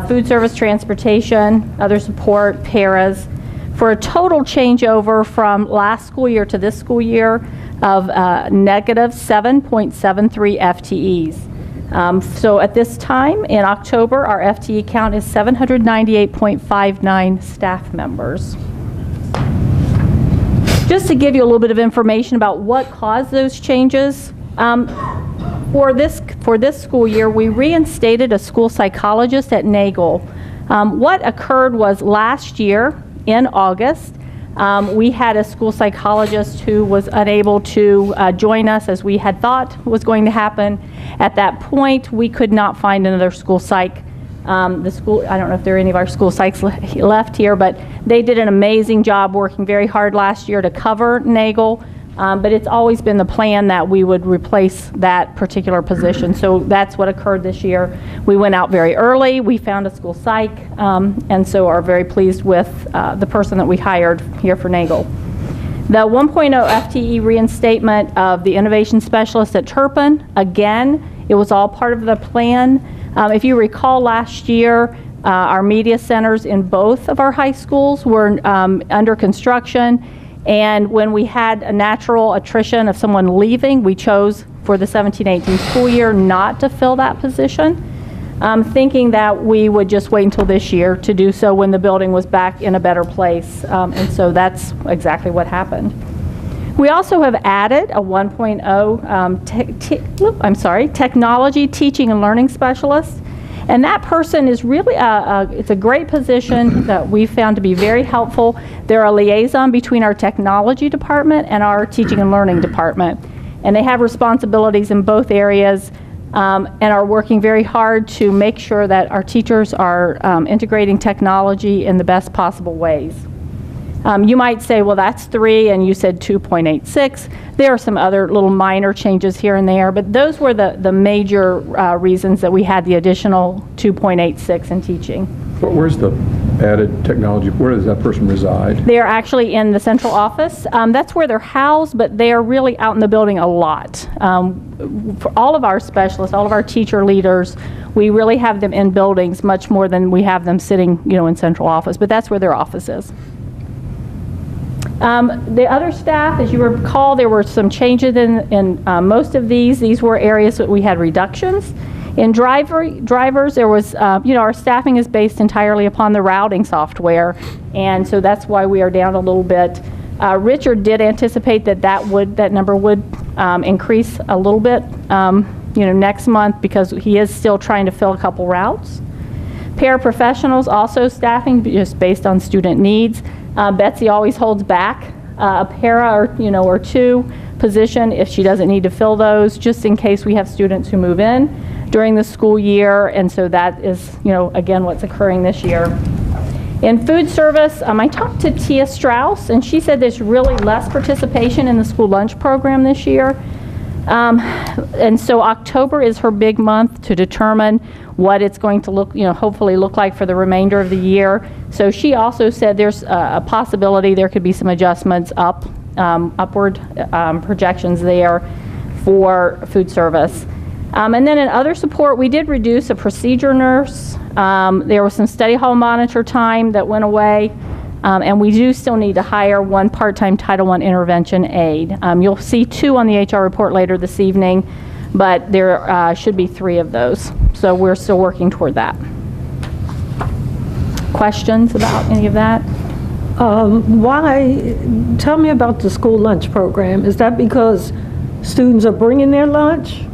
food service, transportation, other support, paras, for a total changeover from last school year to this school year of negative 7.73 FTEs. So at this time in October, our FTE count is 798.59 staff members. Just to give you a little bit of information about what caused those changes, for this school year, we reinstated a school psychologist at Nagel. What occurred was last year in August, we had a school psychologist who was unable to join us as we had thought was going to happen. At that point, we could not find another school psych. The school, I don't know if there are any of our school psychs left here, but they did an amazing job working very hard last year to cover Nagel. But it's always been the plan that we would replace that particular position. So that's what occurred this year. We went out very early. We found a school psych, and so are very pleased with the person that we hired here for Nagel. The 1.0 FTE reinstatement of the innovation specialist at Turpin, again, it was all part of the plan. If you recall last year, our media centers in both of our high schools were under construction. And when we had a natural attrition of someone leaving, we chose for the 17-18 school year not to fill that position, thinking that we would just wait until this year to do so when the building was back in a better place. And so that's exactly what happened. We also have added a 1.0 technology teaching and learning specialist. And that person is really, it's a great position that we found to be very helpful. They're a liaison between our technology department and our teaching and learning department. And they have responsibilities in both areas and are working very hard to make sure that our teachers are integrating technology in the best possible ways. You might say, well, that's 3, and you said 2.86. There are some other little minor changes here and there, but those were the major reasons that we had the additional 2.86 in teaching. But where's the added technology? Where does that person reside? They're actually in the central office. That's where they're housed, but they are really out in the building a lot. For all of our specialists, all of our teacher leaders, we really have them in buildings much more than we have them sitting, in central office, but that's where their office is. The other staff, as you recall, there were some changes in most of these. These were areas that we had reductions. In drivers, there was, our staffing is based entirely upon the routing software, and so that's why we are down a little bit. Richard did anticipate that number would increase a little bit, next month because he is still trying to fill a couple routes. Paraprofessionals also staffing just based on student needs. Betsy always holds back a para or 2 position if she doesn't need to fill those, just in case we have students who move in during the school year, and so that is, again, what's occurring this year. In food service, I talked to Tia Strauss, and she said there's really less participation in the school lunch program this year. And so October is her big month to determine what it's going to look, hopefully look like for the remainder of the year. So she also said there's a possibility there could be some adjustments upward projections there for food service. And then in other support, we did reduce a procedure nurse. There was some study hall monitor time that went away. And we do still need to hire 1 part-time Title I intervention aide. You'll see 2 on the HR report later this evening, but there should be 3 of those. So we're still working toward that. Questions about any of that? Tell me about the school lunch program. Is that because students are bringing their lunch?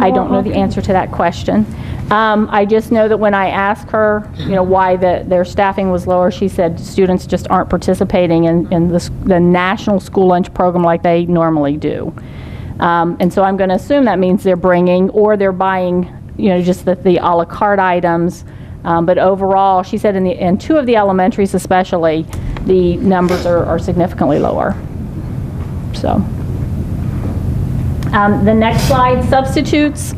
I don't know the answer to that question. I just know that when I asked her, why their staffing was lower, she said students just aren't participating in the national school lunch program like they normally do. And so I'm going to assume that means they're bringing or they're buying, just the a la carte items. But overall, she said in two of the elementaries especially, the numbers are significantly lower. So, the next slide, substitutes.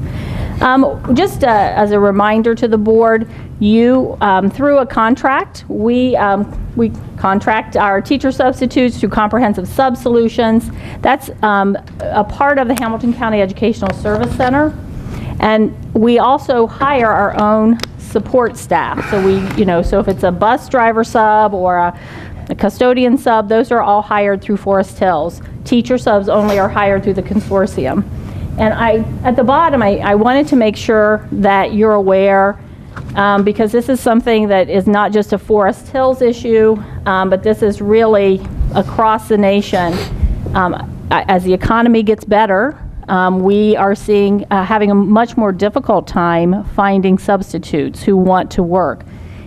Just as a reminder to the board, through a contract, we contract our teacher substitutes through Comprehensive Sub Solutions. That's a part of the Hamilton County Educational Service Center. And we also hire our own support staff. So so if it's a bus driver sub or a custodian sub, those are all hired through Forest Hills. Teacher subs only are hired through the consortium. And at the bottom, I wanted to make sure that you're aware, because this is something that is not just a Forest Hills issue, but this is really across the nation. As the economy gets better, we are having a much more difficult time finding substitutes who want to work.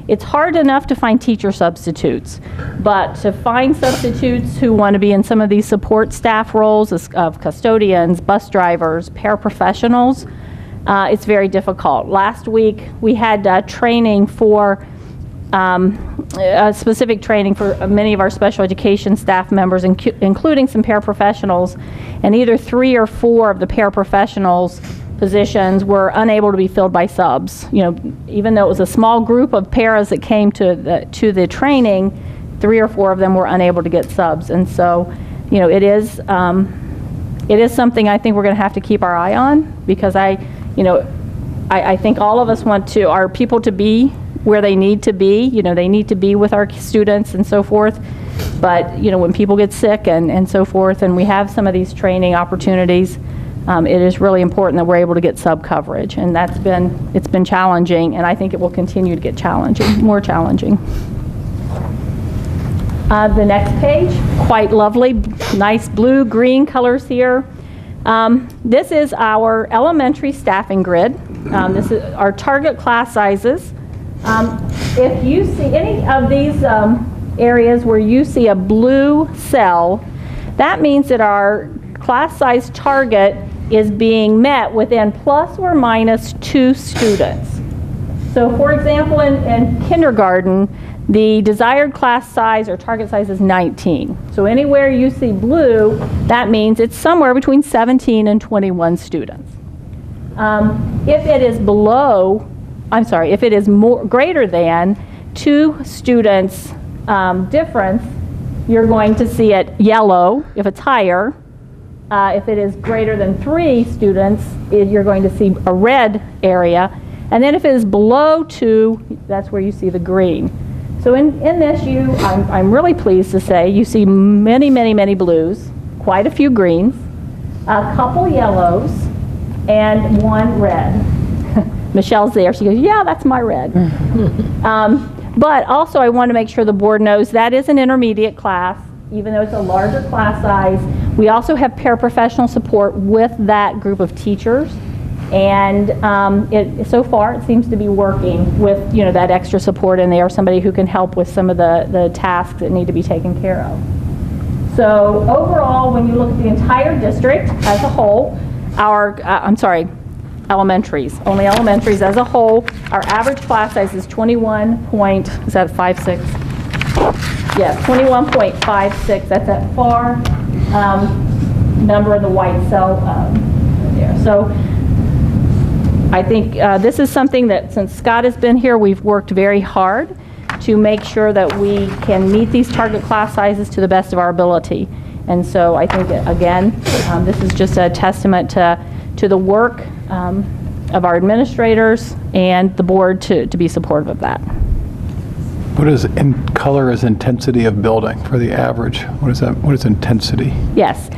It's hard enough to find teacher substitutes, but to find substitutes who want to be in some of these support staff roles of custodians, bus drivers, paraprofessionals, it's very difficult. Last week we had training for specific training for many of our special education staff members, including some paraprofessionals, and either 3 or 4 of the paraprofessionals positions were unable to be filled by subs. Even though it was a small group of paras that came to the training, 3 or 4 of them were unable to get subs. And so, it is something I think we're going to have to keep our eye on, because I think all of us want our people to be where they need to be. They need to be with our students and so forth. But, when people get sick and so forth, and we have some of these training opportunities, it is really important that we're able to get sub coverage, and it's been challenging, and I think it will continue to get more challenging. The next page, quite lovely, nice blue, green colors here. This is our elementary staffing grid. This is our target class sizes. If you see any of these areas where you see a blue cell, that means that our class size target is being met within plus or minus 2 students. So for example, in kindergarten, the desired class size or target size is 19. So anywhere you see blue, that means it's somewhere between 17 and 21 students. If it is greater than 2 students difference, you're going to see it yellow if it's higher. If it is greater than 3 students, you're going to see a red area. And then if it is below 2, that's where you see the green. So in this, I'm really pleased to say you see many, many, many blues, quite a few greens, a couple yellows, and 1 red. Michelle's there. She goes, yeah, that's my red. But also I want to make sure the board knows that is an intermediate class. Even though it's a larger class size, we also have paraprofessional support with that group of teachers. And so far it seems to be working with that extra support in there, somebody who can help with some of the tasks that need to be taken care of. So overall, when you look at the entire district as a whole, elementaries, only elementaries as a whole, our average class size is 21.56? Yes, 21.56. That's that far number in the white cell there. So I think this is something that since Scott has been here, we've worked very hard to make sure that we can meet these target class sizes to the best of our ability. And so I think, again, this is just a testament to the work of our administrators and the board to be supportive of that. What is in color is intensity of building for the average? What is that? What is intensity? Yes,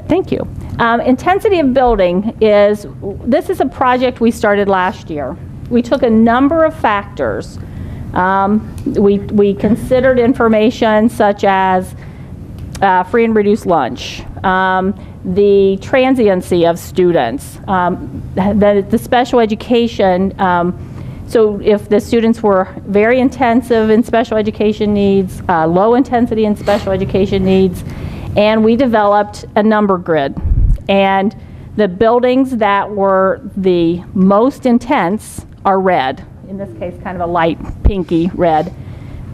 thank you. Intensity of building this is a project we started last year. We took a number of factors. We considered information such as free and reduced lunch, the transiency of students. The special education, so if the students were very intensive in special education needs, low intensity in special education needs, and we developed a number grid. And the buildings that were the most intense are red. In this case, kind of a light pinky red.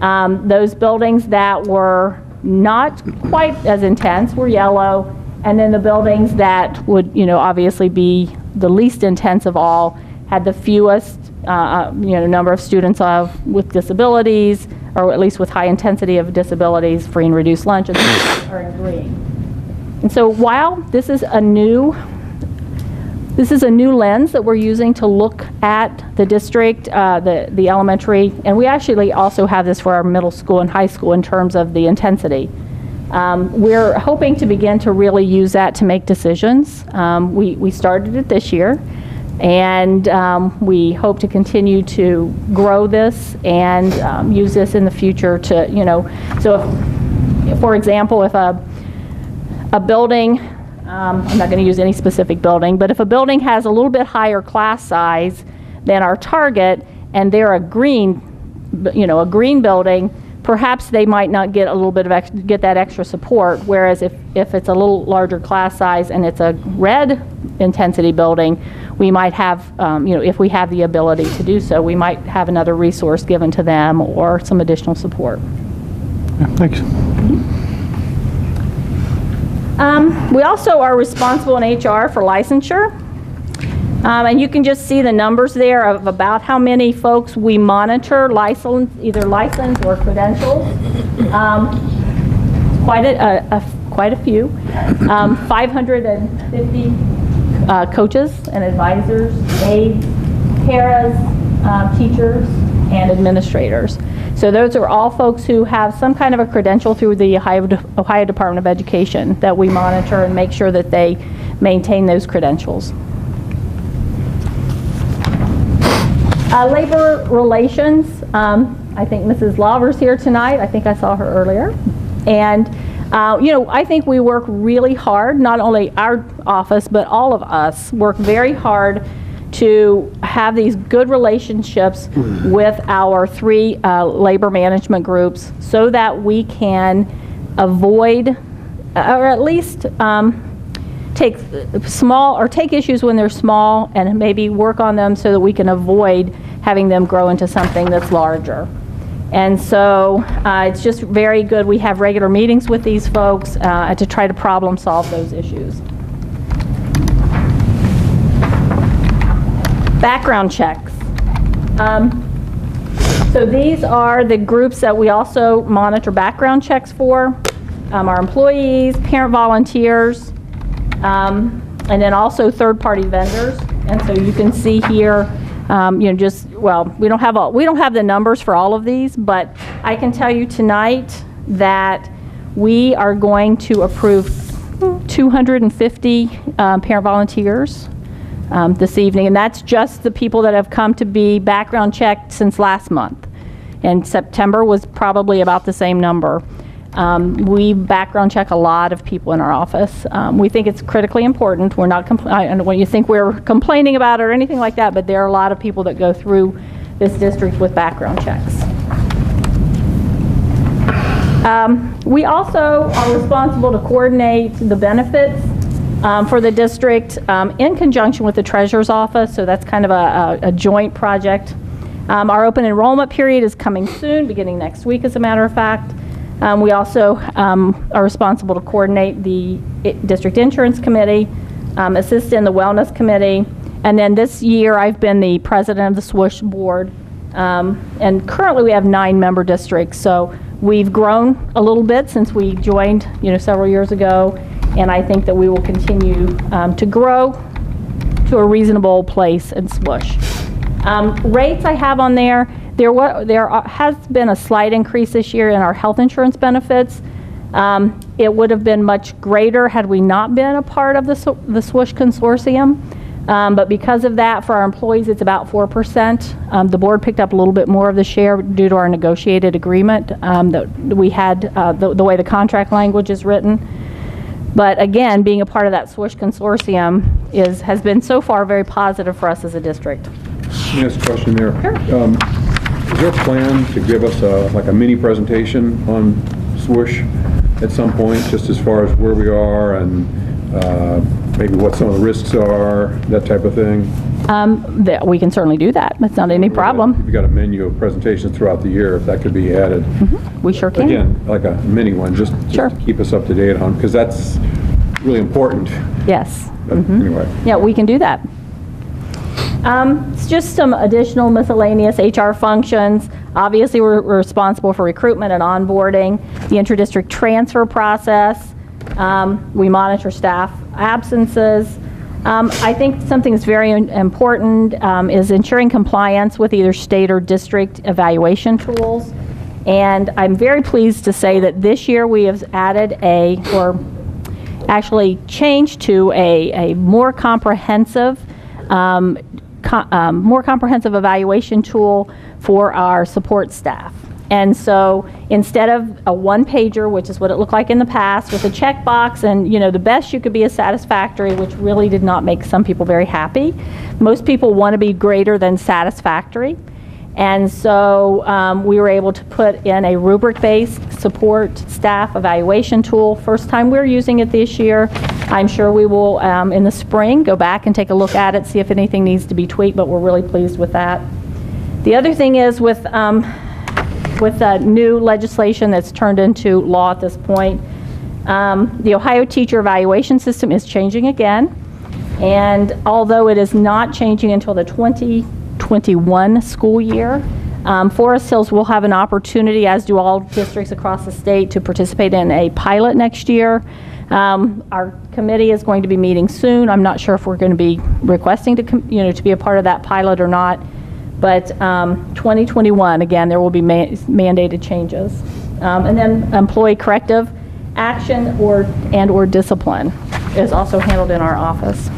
Those buildings that were not quite as intense were yellow, and then the buildings that would, obviously be the least intense of all had the fewest, number of students with disabilities, or at least with high intensity of disabilities, free and reduced lunch, are in green. And so while this is a new lens that we're using to look at the district, the elementary, and we actually also have this for our middle school and high school in terms of the intensity. We're hoping to begin to really use that to make decisions. We started it this year, and we hope to continue to grow this and use this in the future to, so if, for example, if a building, I'm not going to use any specific building, but if a building has a little bit higher class size than our target, and they're a green building, perhaps they might not get a little bit of get that extra support. Whereas if it's a little larger class size and it's a red intensity building, we might have, if we have the ability to do so, we might have another resource given to them or some additional support. Yeah, thanks. We also are responsible in HR for licensure. And you can just see the numbers there of about how many folks we monitor, either licensed or credentialed. Quite a few. 550 coaches and advisors, aides, paras, teachers, and administrators. So those are all folks who have some kind of a credential through the Ohio Department of Education that we monitor and make sure that they maintain those credentials. Labor relations, I think Mrs. Laver's here tonight. I think I saw her earlier. And, I think we work really hard, not only our office, but all of us work very hard to have these good relationships with our 3 labor management groups so that we can avoid, or at least take issues when they're small and maybe work on them so that we can avoid having them grow into something that's larger. And so it's just very good. We have regular meetings with these folks to try to problem solve those issues. Background checks. So these are the groups that we also monitor background checks for. Our employees, parent volunteers, and then also third-party vendors. And so you can see here, we don't have the numbers for all of these, but I can tell you tonight that we are going to approve 250 parent volunteers this evening, and that's just the people that have come to be background checked since last month. And September was probably about the same number. We background check a lot of people in our office. We think it's critically important. We're not, I don't want you to think we're complaining about it or anything like that, but there are a lot of people that go through this district with background checks. We also are responsible to coordinate the benefits for the district in conjunction with the Treasurer's Office, so that's kind of a joint project. Our open enrollment period is coming soon, beginning next week, as a matter of fact. We also are responsible to coordinate the District Insurance Committee, assist in the Wellness Committee, and then this year I've been the president of the SWOOSH board. And currently we have 9 member districts, so we've grown a little bit since we joined, several years ago, and I think that we will continue to grow to a reasonable place in SWOOSH. Rates I have on there. There has been a slight increase this year in our health insurance benefits. It would have been much greater had we not been a part of the SWOOSH consortium. But because of that, for our employees, it's about 4%. The board picked up a little bit more of the share due to our negotiated agreement that we had, the way the contract language is written. But again, being a part of that SWISH consortium has been so far very positive for us as a district. Let me ask a question there. Is there a plan to give us like a mini presentation on SWISH at some point, just as far as where we are and maybe what some of the risks are, that type of thing? We can certainly do that. That's not any problem. We've got a menu of presentations throughout the year, if that could be added. We sure can. Again, like a mini one, just to keep us up to date on, because that's really important. Yes. But anyway. Yeah, we can do that. It's just some additional miscellaneous HR functions. Obviously, we're responsible for recruitment and onboarding, the inter-district transfer process. We monitor staff absences. I think something that's very important is ensuring compliance with either state or district evaluation tools. And I'm very pleased to say that this year we have added or actually changed to a more comprehensive evaluation tool for our support staff. And so instead of a one-pager, which is what it looked like in the past, with a checkbox and, you know, the best you could be is satisfactory, which really did not make some people very happy. Most people want to be greater than satisfactory. And so we were able to put in a rubric-based support staff evaluation tool. First time we're using it this year. I'm sure we will, in the spring, go back and take a look at it, see if anything needs to be tweaked, but we're really pleased with that. The other thing is with new legislation that's turned into law at this point, the Ohio Teacher Evaluation System is changing again. And although it is not changing until the 2021 school year, Forest Hills will have an opportunity, as do all districts across the state, to participate in a pilot next year. Our committee is going to be meeting soon. I'm not sure if we're going to be requesting to be a part of that pilot or not. But 2021, again, there will be mandated changes. And then employee corrective action and/or discipline is also handled in our office.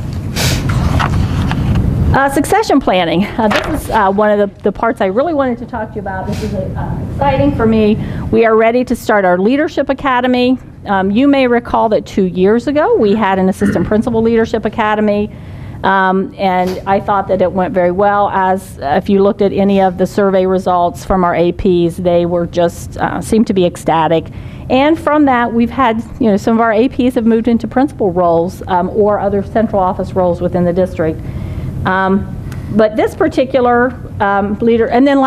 Succession planning. This is one of the parts I really wanted to talk to you about. This is exciting for me. We are ready to start our Leadership Academy. You may recall that 2 years ago we had an Assistant Principal Leadership Academy. And I thought that it went very well, as if you looked at any of the survey results from our APs, they were just, seemed to be ecstatic. And from that, we've had, some of our APs have moved into principal roles or other central office roles within the district. But this particular leader, and then,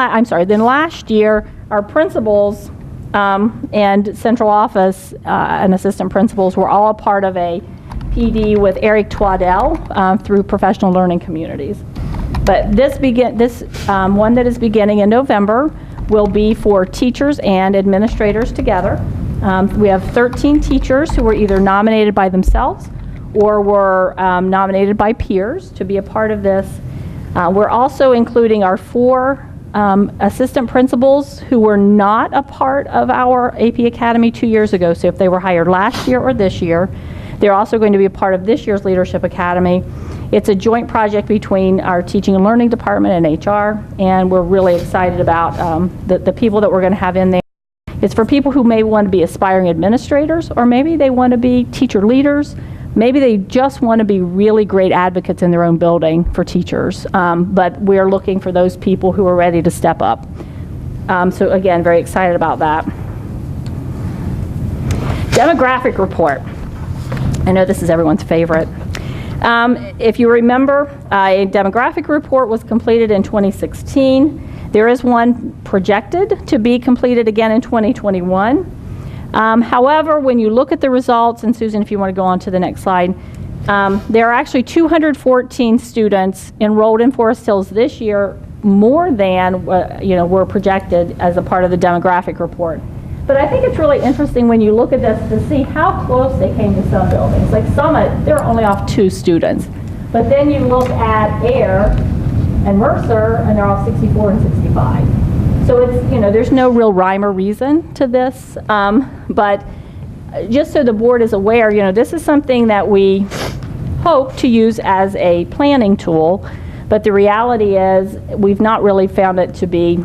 then last year, our principals and central office and assistant principals were all a part of a PD with Eric Twaddell through Professional Learning Communities. But this one that is beginning in November will be for teachers and administrators together. We have 13 teachers who were either nominated by themselves or were nominated by peers to be a part of this. We're also including our 4 assistant principals who were not a part of our AP Academy 2 years ago. So if they were hired last year or this year, they're also going to be a part of this year's Leadership Academy. It's a joint project between our Teaching and Learning Department and HR, and we're really excited about the people that we're going to have in there. It's for people who may want to be aspiring administrators, or maybe they want to be teacher leaders. Maybe they just want to be really great advocates in their own building for teachers. But we're looking for those people who are ready to step up. So again, very excited about that. Demographic report. I know this is everyone's favorite. If you remember, a demographic report was completed in 2016. There is one projected to be completed again in 2021. However, when you look at the results, and Susan, if you want to go on to the next slide, there are actually 214 students enrolled in Forest Hills this year, more than were projected as a part of the demographic report. But I think it's really interesting when you look at this to see how close they came to some buildings. Like Summit, they're only off 2 students. But then you look at Air and Mercer, and they're all 64 and 65. So it's, there's no real rhyme or reason to this. But just so the board is aware, this is something that we hope to use as a planning tool. But the reality is we've not really found it to be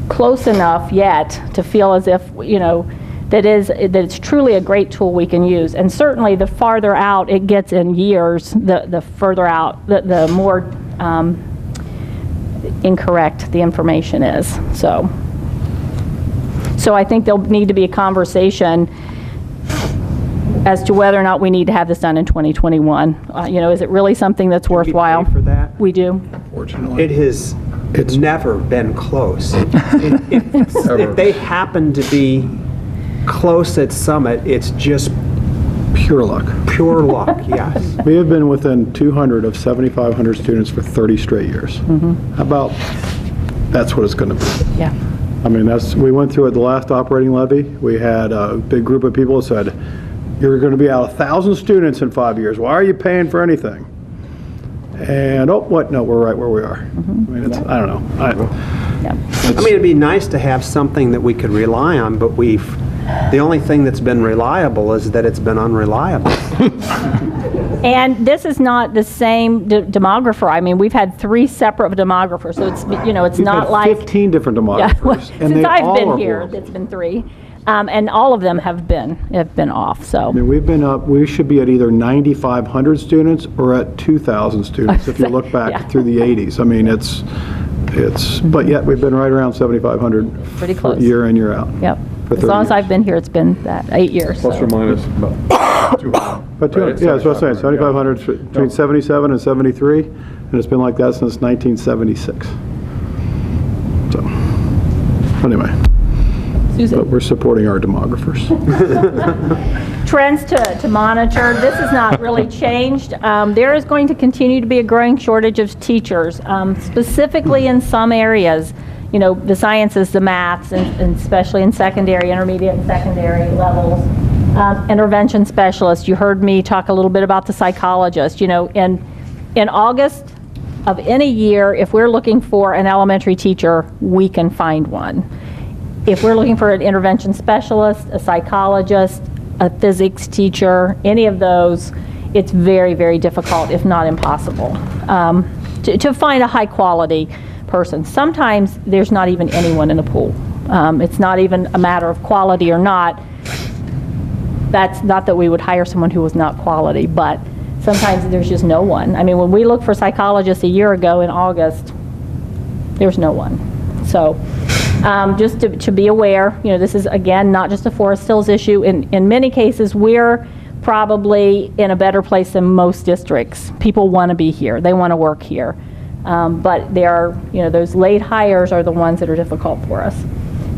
close enough yet to feel as if, that it's truly a great tool we can use. And certainly the farther out it gets in years, the further out, the more incorrect the information is. So I think there'll need to be a conversation as to whether or not we need to have this done in 2021. Is it really something that's worthwhile? For that? We do. It has never been close. If they happen to be close at Summit, it's just Pure luck. Pure luck, yes. We have been within 200 of 7,500 students for 30 straight years. How about, that's what it's going to be. Yeah. I mean, we went through at the last operating levy. We had a big group of people that said, you're going to be out 1,000 students in 5 years. Why are you paying for anything? And, no, we're right where we are. I mean, I don't know. I mean, it'd be nice to have something that we could rely on, but the only thing that's been reliable is that it's been unreliable. And this is not the same demographer. I mean, we've had 3 separate demographers, so it's We've not had like 15 different demographers. and since they I've all been are here, horrible. it's been 3, and all of them have been off. So I mean, we've been up, we should be at either 9,500 students or at 2,000 students if you look back through the 80s. I mean, but yet we've been right around 7,500 pretty close. Year in, year out. Yep. For As 30 long as years. I've been here, it's been that 8 years. Plus or minus about 200. But Right, yeah, that's what I'm saying, 7,500, 7,500 between 77 and 73, and it's been like that since 1976. So, anyway. But we're supporting our demographers. Trends to monitor. This has not really changed. There is going to continue to be a growing shortage of teachers, specifically in some areas. The sciences, the maths, and especially in secondary, intermediate and secondary levels. Intervention specialists. You heard me talk a little bit about the psychologist. In August of any year, if we're looking for an elementary teacher, we can find one. If we're looking for an intervention specialist, a psychologist, a physics teacher, any of those, it's very, very difficult, if not impossible, to find a high quality person. Sometimes there's not even anyone in the pool. It's not even a matter of quality or not. That's not that we would hire someone who was not quality, but sometimes there's just no one. I mean, when we looked for psychologists a year ago in August, there's no one. So just to be aware, this is, again, not just a Forest Hills issue. In many cases, we're probably in a better place than most districts. People want to be here. They want to work here. But there are, those late hires are the ones that are difficult for us.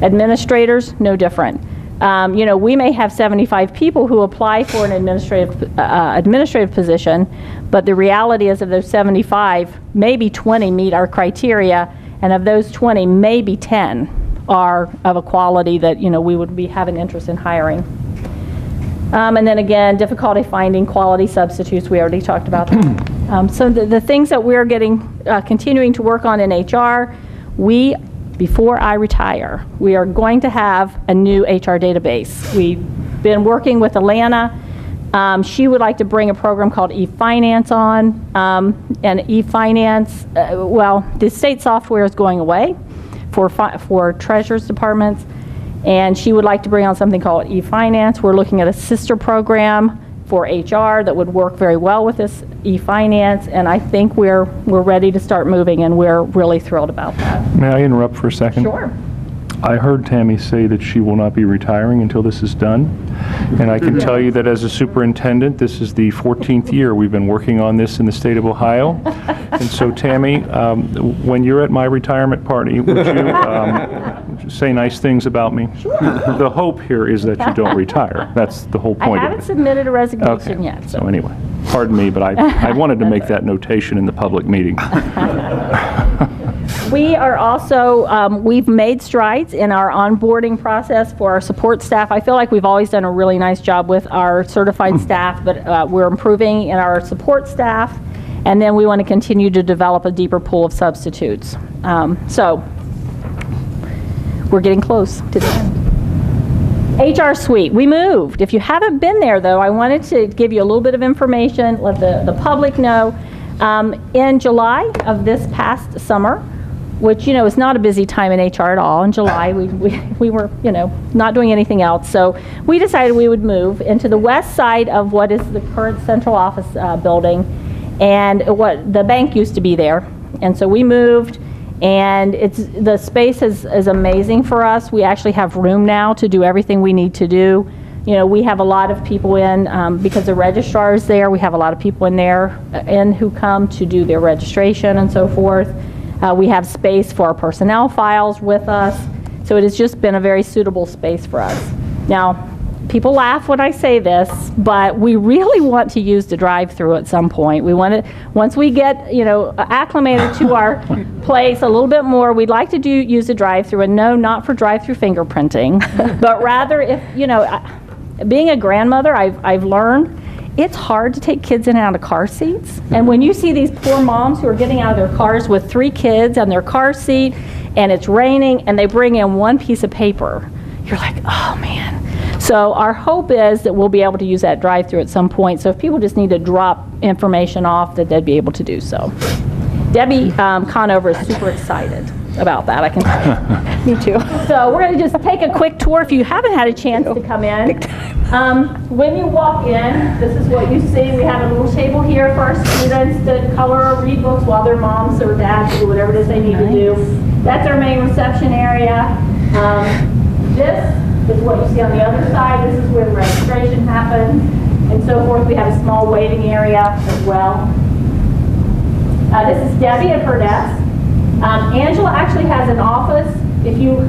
Administrators, no different. We may have 75 people who apply for an administrative position, but the reality is of those 75, maybe 20 meet our criteria, and of those 20, maybe 10 are of a quality that, we would have an interest in hiring. And then again, difficulty finding quality substitutes. We already talked about that. So the things that we're continuing to work on in HR, before I retire, we are going to have a new HR database. We've been working with Alana. She would like to bring a program called eFinance on. And eFinance, the state software is going away for treasurer's departments. And she would like to bring on something called eFinance. We're looking at a sister program for HR that would work very well with this eFinance, and I think we're ready to start moving, and we're really thrilled about that. May I interrupt for a second? Sure. I heard Tammy say that she will not be retiring until this is done, and I can tell you that as a superintendent, this is the 14th year we've been working on this in the state of Ohio. And so, Tammy, when you're at my retirement party, would you say nice things about me? Sure. The hope here is that you don't retire. That's the whole point I of haven't it. submitted a resignation yet. So anyway, pardon me, but I wanted to make that notation in the public meeting. We are also, we've made strides in our onboarding process for our support staff. I feel like we've always done a really nice job with our certified staff, but we're improving in our support staff, and then we want to continue to develop a deeper pool of substitutes. So we're getting close to the end. HR Suite, we moved. If you haven't been there, though, I wanted to give you a little bit of information, let the public know. In July of this past summer, which, is not a busy time in HR at all. In July, we were, not doing anything else. So we decided we would move into the west side of what is the current central office building, and what the bank used to be there. And so we moved, and the space is amazing for us. We actually have room now to do everything we need to do. We have a lot of people in, because the registrar is there, we have a lot of people in there who come to do their registration and so forth. We have space for our personnel files with us, so it has just been a very suitable space for us. Now, people laugh when I say this, but we really want to use the drive-through at some point. We want to, once we get, acclimated to our place a little bit more, we'd like to use the drive-through, and no, not for drive-through fingerprinting, but rather if, being a grandmother, I've learned it's hard to take kids in and out of car seats. And when you see these poor moms who are getting out of their cars with 3 kids on their car seat, and it's raining, and they bring in one piece of paper, you're like, oh man. So our hope is that we'll be able to use that drive-through at some point. So if people just need to drop information off, that they'd be able to do so. Debbie Conover is super excited about that, I can tell you. Me too. So we're going to just take a quick tour if you haven't had a chance to come in. When you walk in, this is what you see. We have a little table here for our students to color or read books while their moms or dads do whatever it is they need to do. That's our main reception area. This is what you see on the other side. This is where the registration happens and so forth. We have a small waiting area as well. This is Debbie at her desk. Angela actually has an office. If you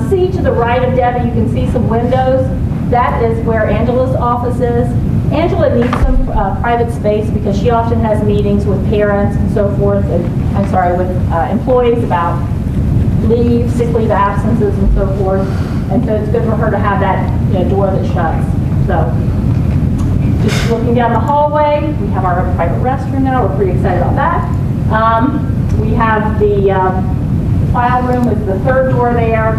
see to the right of Debbie, you can see some windows. That is where Angela's office is. Angela needs some private space because she often has meetings with parents and so forth, and with employees about leave, sick leave absences and so forth. And so it's good for her to have that door that shuts. So just looking down the hallway, we have our private restroom now. We're pretty excited about that. We have the file room with the third door there.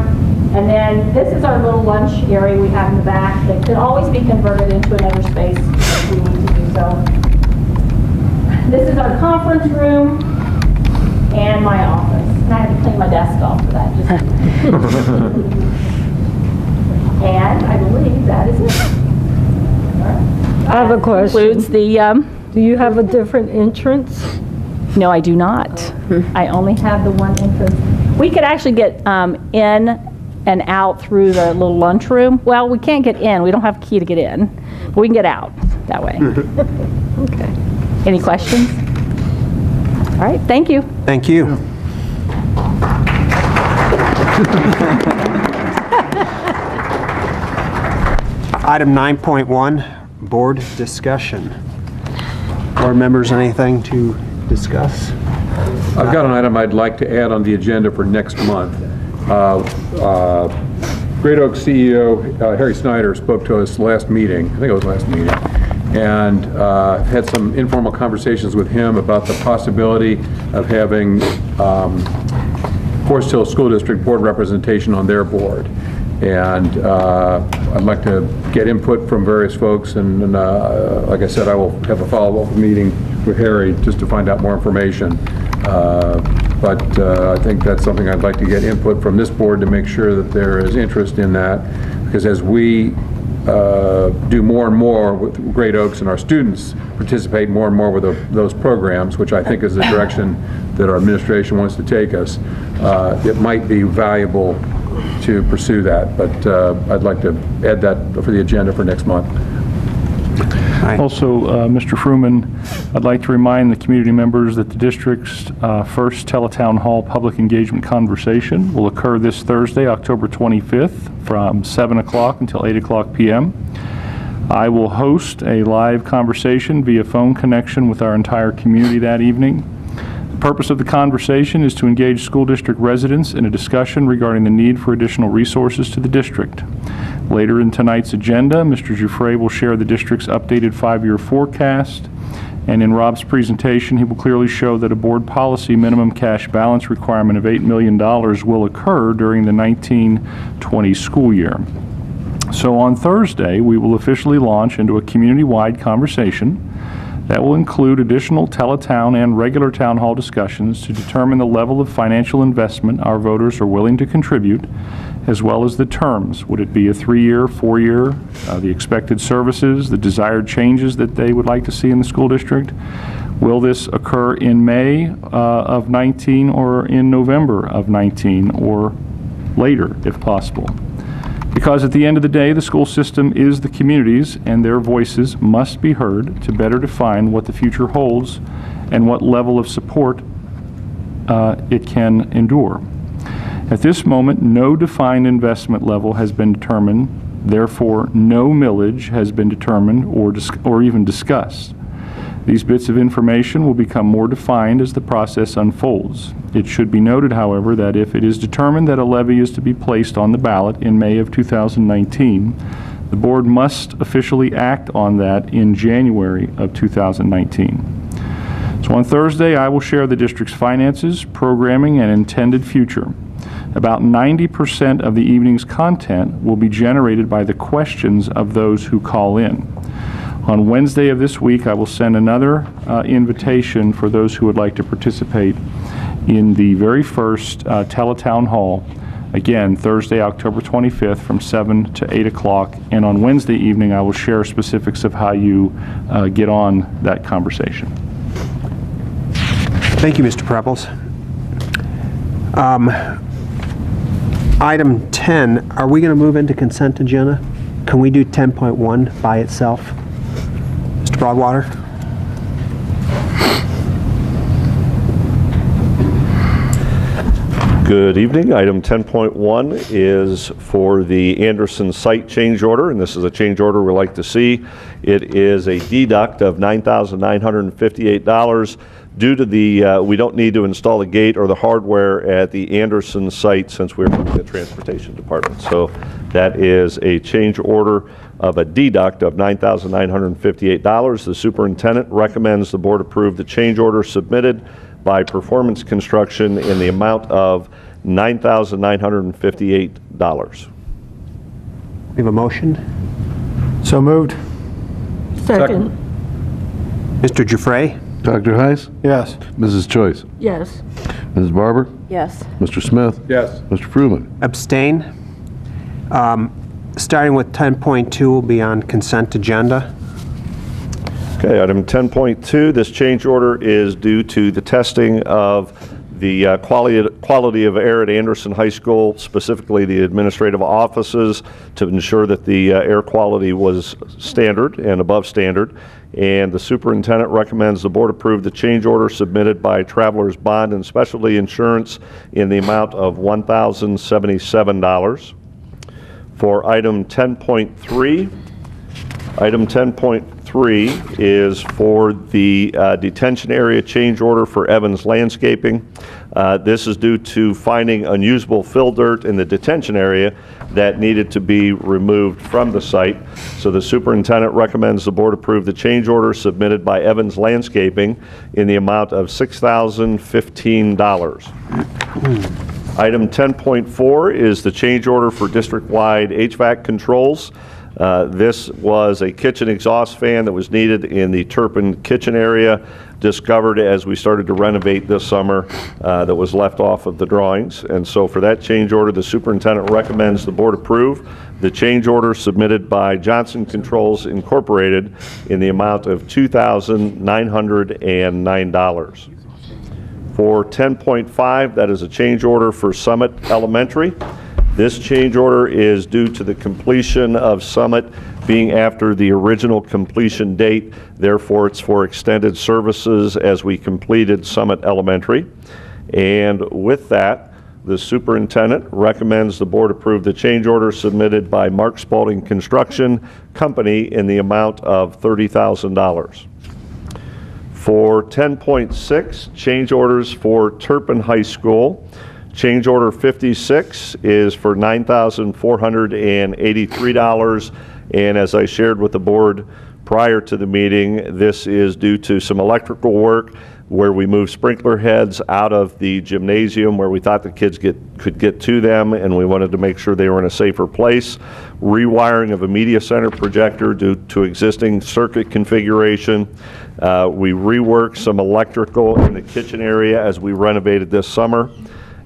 And then this is our little lunch area we have in the back that could always be converted into another space if we need to do so. This is our conference room and my office. And I had to clean my desk off for that. And I believe that is it. I have a question. Includes the, do you have a different entrance? No, I do not. I only have the one entrance. We could actually get in and out through the little lunchroom. Well, we can't get in. We don't have a key to get in. But we can get out that way. Okay. Any questions? All right, thank you. Thank you. Item 9.1, board discussion. Board members, anything to discuss? I've got an item I'd like to add on the agenda for next month. Great Oak CEO Harry Snyder spoke to us last meeting, I think it was last meeting, and had some informal conversations with him about the possibility of having Forest Hill School District board representation on their board. And I'd like to get input from various folks, and like I said, I will have a follow-up meeting with Harry just to find out more information. But I think that's something I'd like to get input from this board to make sure that there is interest in that, because as we do more and more with Great Oaks and our students participate more and more with those programs, which I think is the direction that our administration wants to take us, it might be valuable to pursue that, but I'd like to add that for the agenda for next month. Also, Mr. Fruman, I'd like to remind the community members that the district's first Teletown Hall public engagement conversation will occur this Thursday, October 25th from 7 o'clock until 8 o'clock p.m. I will host a live conversation via phone connection with our entire community that evening. The purpose of the conversation is to engage school district residents in a discussion regarding the need for additional resources to the district. Later in tonight's agenda, Mr. Giuffre will share the district's updated 5-year forecast, and in Rob's presentation, he will clearly show that a board policy minimum cash balance requirement of $8 million will occur during the 1920 school year. So on Thursday, we will officially launch into a community-wide conversation That will include additional teletown and regular town hall discussions to determine the level of financial investment our voters are willing to contribute, as well as the terms. Would it be a 3-year, 4-year, the expected services, the desired changes that they would like to see in the school district? Will this occur in May of 19 or in November of 19 or later, if possible? Because at the end of the day, the school system is the community's, and their voices must be heard to better define what the future holds and what level of support it can endure. At this moment, no defined investment level has been determined. Therefore, no millage has been determined or even discussed. These bits of information will become more defined as the process unfolds. It should be noted, however, that if it is determined that a levy is to be placed on the ballot in May of 2019, the board must officially act on that in January of 2019. So on Thursday, I will share the district's finances, programming, and intended future. About 90% of the evening's content will be generated by the questions of those who call in. On Wednesday of this week, I will send another invitation for those who would like to participate in the very first Teletown Hall, again, Thursday, October 25th from 7 to 8 o'clock. And on Wednesday evening, I will share specifics of how you get on that conversation. Thank you, Mr. Prepples. Item 10, are we going to move into consent agenda? Can we do 10.1 by itself? Mr. Broadwater? Good evening. Item 10.1 is for the Anderson site change order, and this is a change order we'd like to see. It is a deduct of $9,958 due to the, we don't need to install the gate or the hardware at the Anderson site since we're from the transportation department. So that is a change order of a deduct of $9,958. The superintendent recommends the board approve the change order submitted by Performance Construction in the amount of $9,958. We have a motion? So moved. Second. Mr. Giuffre? Dr. Heiss? Yes. Mrs. Choice? Yes. Mrs. Barber? Yes. Mr. Smith? Yes. Mr. Fruman? Abstain. Starting with 10.2 will be on consent agenda. Okay, item 10.2, this change order is due to the testing of the quality of air at Anderson High School, specifically the administrative offices, to ensure that the air quality was standard and above standard. And the superintendent recommends the board approve the change order submitted by Travelers Bond and Specialty Insurance in the amount of $1,077. For item 10.3, item 10.3 is for the detention area change order for Evans Landscaping. This is due to finding unusable fill dirt in the detention area that needed to be removed from the site. So the superintendent recommends the board approve the change order submitted by Evans Landscaping in the amount of $6,015. Item 10.4 is the change order for district-wide HVAC controls. This was a kitchen exhaust fan that was needed in the Turpin kitchen area, discovered as we started to renovate this summer, that was left off of the drawings. And so for that change order, the superintendent recommends the board approve the change order submitted by Johnson Controls Incorporated in the amount of $2,909. For 10.5, that is a change order for Summit Elementary. This change order is due to the completion of Summit being after the original completion date. Therefore, it's for extended services as we completed Summit Elementary. And with that, the superintendent recommends the board approve the change order submitted by Mark Spalding Construction Company in the amount of $30,000. For 10.6, change orders for Turpin High School. Change order 56 is for $9,483, and as I shared with the board prior to the meeting, this is due to some electrical work where we moved sprinkler heads out of the gymnasium where we thought the kids could get to them, and we wanted to make sure they were in a safer place. Rewiring of a media center projector due to existing circuit configuration. We reworked some electrical in the kitchen area as we renovated this summer.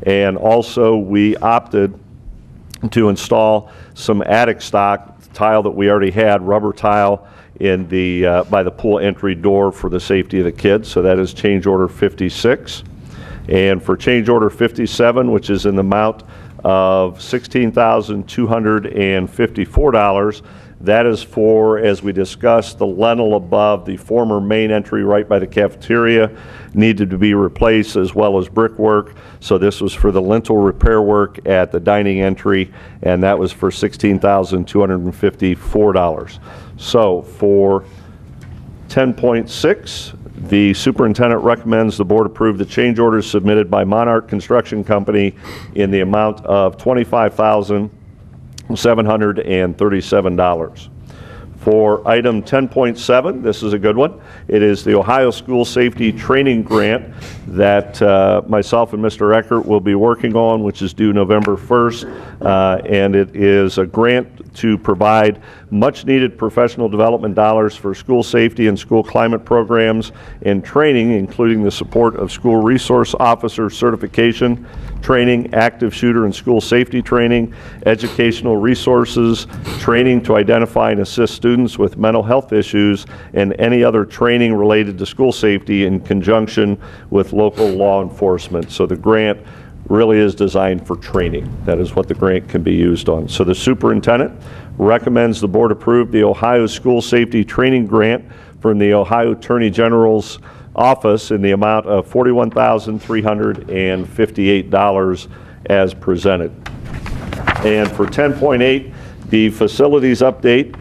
And also we opted to install some attic stock tile that we already had, rubber tile, in the by the pool entry door for the safety of the kids. So that is change order 56. And for change order 57, which is in the amount of $16,254, that is for, as we discussed, the lintel above the former main entry right by the cafeteria needed to be replaced, as well as brickwork. So this was for the lintel repair work at the dining entry, and that was for $16,254. So for 10.6, the superintendent recommends the board approve the change orders submitted by Monarch Construction Company in the amount of $25,737. For item 10.7, this is a good one. It is the Ohio School Safety Training Grant that myself and Mr. Eckert will be working on, which is due November 1st. And it is a grant to provide much-needed professional development dollars for school safety and school climate programs and training, including the support of school resource officer certification, training, active shooter and school safety training, educational resources, training to identify and assist students with mental health issues, and any other training related to school safety in conjunction with local law enforcement. So the grant really is designed for training. That is what the grant can be used on. So the superintendent recommends the board approve the Ohio School Safety Training Grant from the Ohio Attorney General's office in the amount of $41,358 as presented. And for 10.8, the facilities update,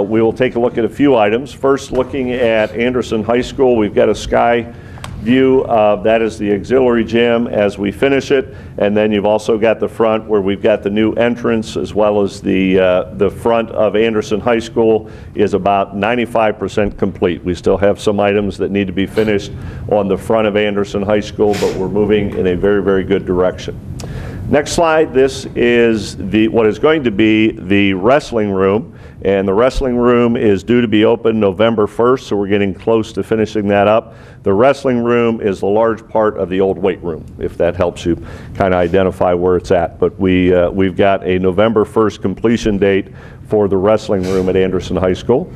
we will take a look at a few items. First, looking at Anderson High School, we've got a sky view of that is the auxiliary gym as we finish it, and then you've also got the front where we've got the new entrance, as well as the front of Anderson High School is about 95% complete. We still have some items that need to be finished on the front of Anderson High School, but we're moving in a very, very good direction. Next slide, this is what is going to be the wrestling room. And the wrestling room is due to be open November 1st, so we're getting close to finishing that up. The wrestling room is the large part of the old weight room, if that helps you kind of identify where it's at. But we've got a November 1st completion date for the wrestling room at Anderson High School.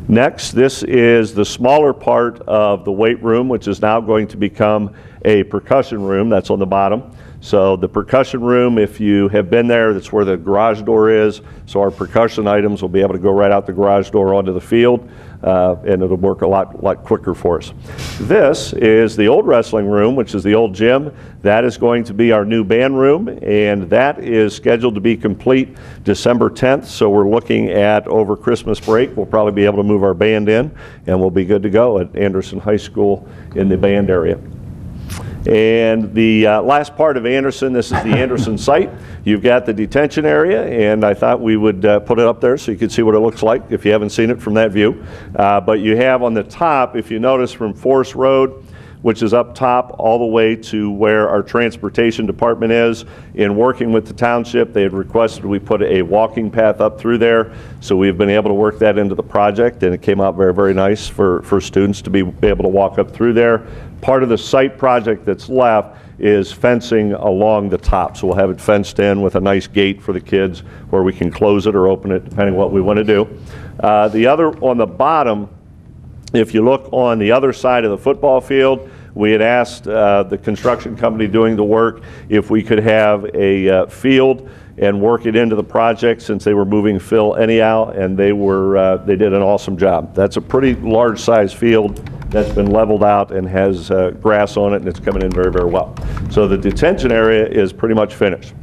Next, this is the smaller part of the weight room, which is now going to become a percussion room. That's on the bottom. So the percussion room, if you have been there, that's where the garage door is. So our percussion items will be able to go right out the garage door onto the field, and it'll work a lot quicker for us. This is the old wrestling room, which is the old gym. That is going to be our new band room, and that is scheduled to be complete December 10th. So we're looking at over Christmas break, we'll probably be able to move our band in, and we'll be good to go at Anderson High School in the band area. And the last part of Anderson, this is the Anderson site. You've got the detention area, and I thought we would put it up there so you could see what it looks like if you haven't seen it from that view. But you have on the top, if you notice from Forest Road, which is up top all the way to where our transportation department is. In working with the township, they had requested we put a walking path up through there. So we've been able to work that into the project, and it came out very, very nice for students to be able to walk up through there. Part of the site project that's left is fencing along the top. So we'll have it fenced in with a nice gate for the kids where we can close it or open it depending on what we want to do. The other on the bottom, if you look on the other side of the football field, we had asked the construction company doing the work if we could have a field and work it into the project, since they were moving fill anyhow, and they did an awesome job. That's a pretty large size field that's been leveled out and has grass on it, and it's coming in very, very well. So the detention area is pretty much finished.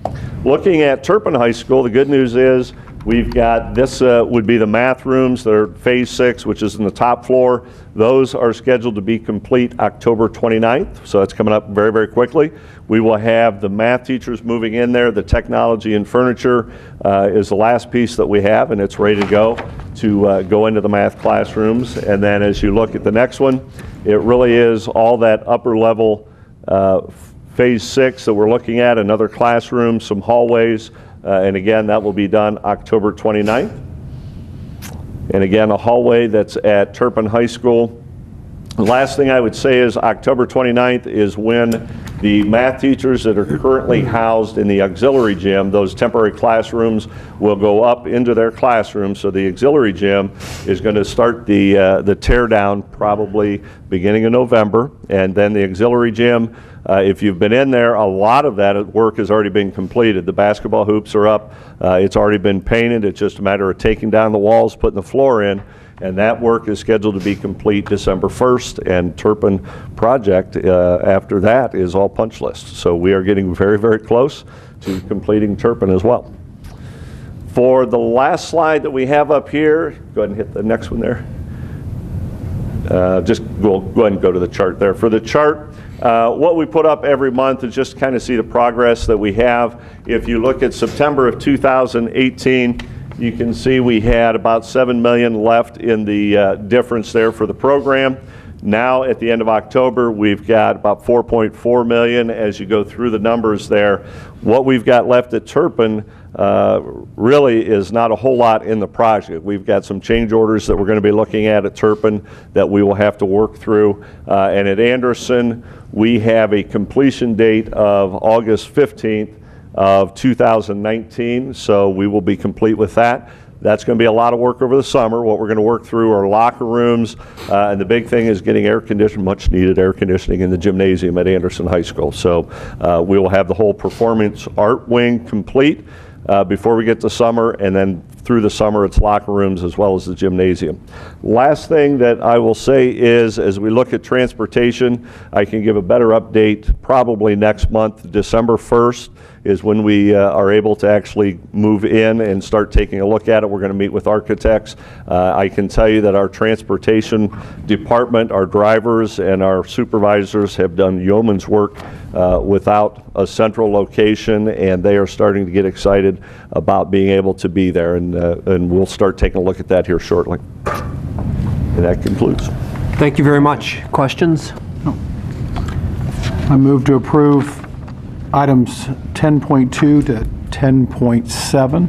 Looking at Turpin High School, the good news is we've got, this would be the math rooms that are phase 6, which is in the top floor. Those are scheduled to be complete October 29th, so it's coming up very, very quickly. We will have the math teachers moving in there. The technology and furniture is the last piece that we have, and it's ready to go into the math classrooms. And then as you look at the next one, it really is all that upper level Phase 6 that we're looking at, another classroom, some hallways, and again, that will be done October 29th. And again, a hallway that's at Turpin High School. The last thing I would say is October 29th is when the math teachers that are currently housed in the auxiliary gym, those temporary classrooms, will go up into their classrooms. So the auxiliary gym is going to start the tear down probably beginning of November. And then the auxiliary gym, if you've been in there, a lot of that work has already been completed. The basketball hoops are up. It's already been painted. It's just a matter of taking down the walls, putting the floor in. And that work is scheduled to be complete December 1st, and Turpin project after that is all punch lists. So we are getting very, very close to completing Turpin as well. For the last slide that we have up here, go ahead and hit the next one there. We'll go ahead and go to the chart there. For the chart, what we put up every month is just to kind of see the progress that we have. If you look at September of 2018, you can see we had about $7 million left in the difference there for the program. Now at the end of October, we've got about $4.4 million. As you go through the numbers there, what we've got left at Turpin really is not a whole lot in the project. We've got some change orders that we're going to be looking at Turpin that we will have to work through. And at Anderson, we have a completion date of August 15th of 2019, so we will be complete with that. That's going to be a lot of work over the summer. What we're going to work through are locker rooms, and the big thing is getting air conditioning, much needed air conditioning in the gymnasium at Anderson High School. So we will have the whole performance art wing complete before we get to summer, and then through the summer it's locker rooms as well as the gymnasium. Last thing that I will say is, as we look at transportation, I can give a better update probably next month. December 1st is when we are able to actually move in and start taking a look at it. We're going to meet with architects. I can tell you that our transportation department, our drivers and our supervisors have done yeoman's work without a central location, and they are starting to get excited about being able to be there, and we'll start taking a look at that here shortly. And that concludes. Thank you very much. Questions? I move to approve items 10.2 to 10.7.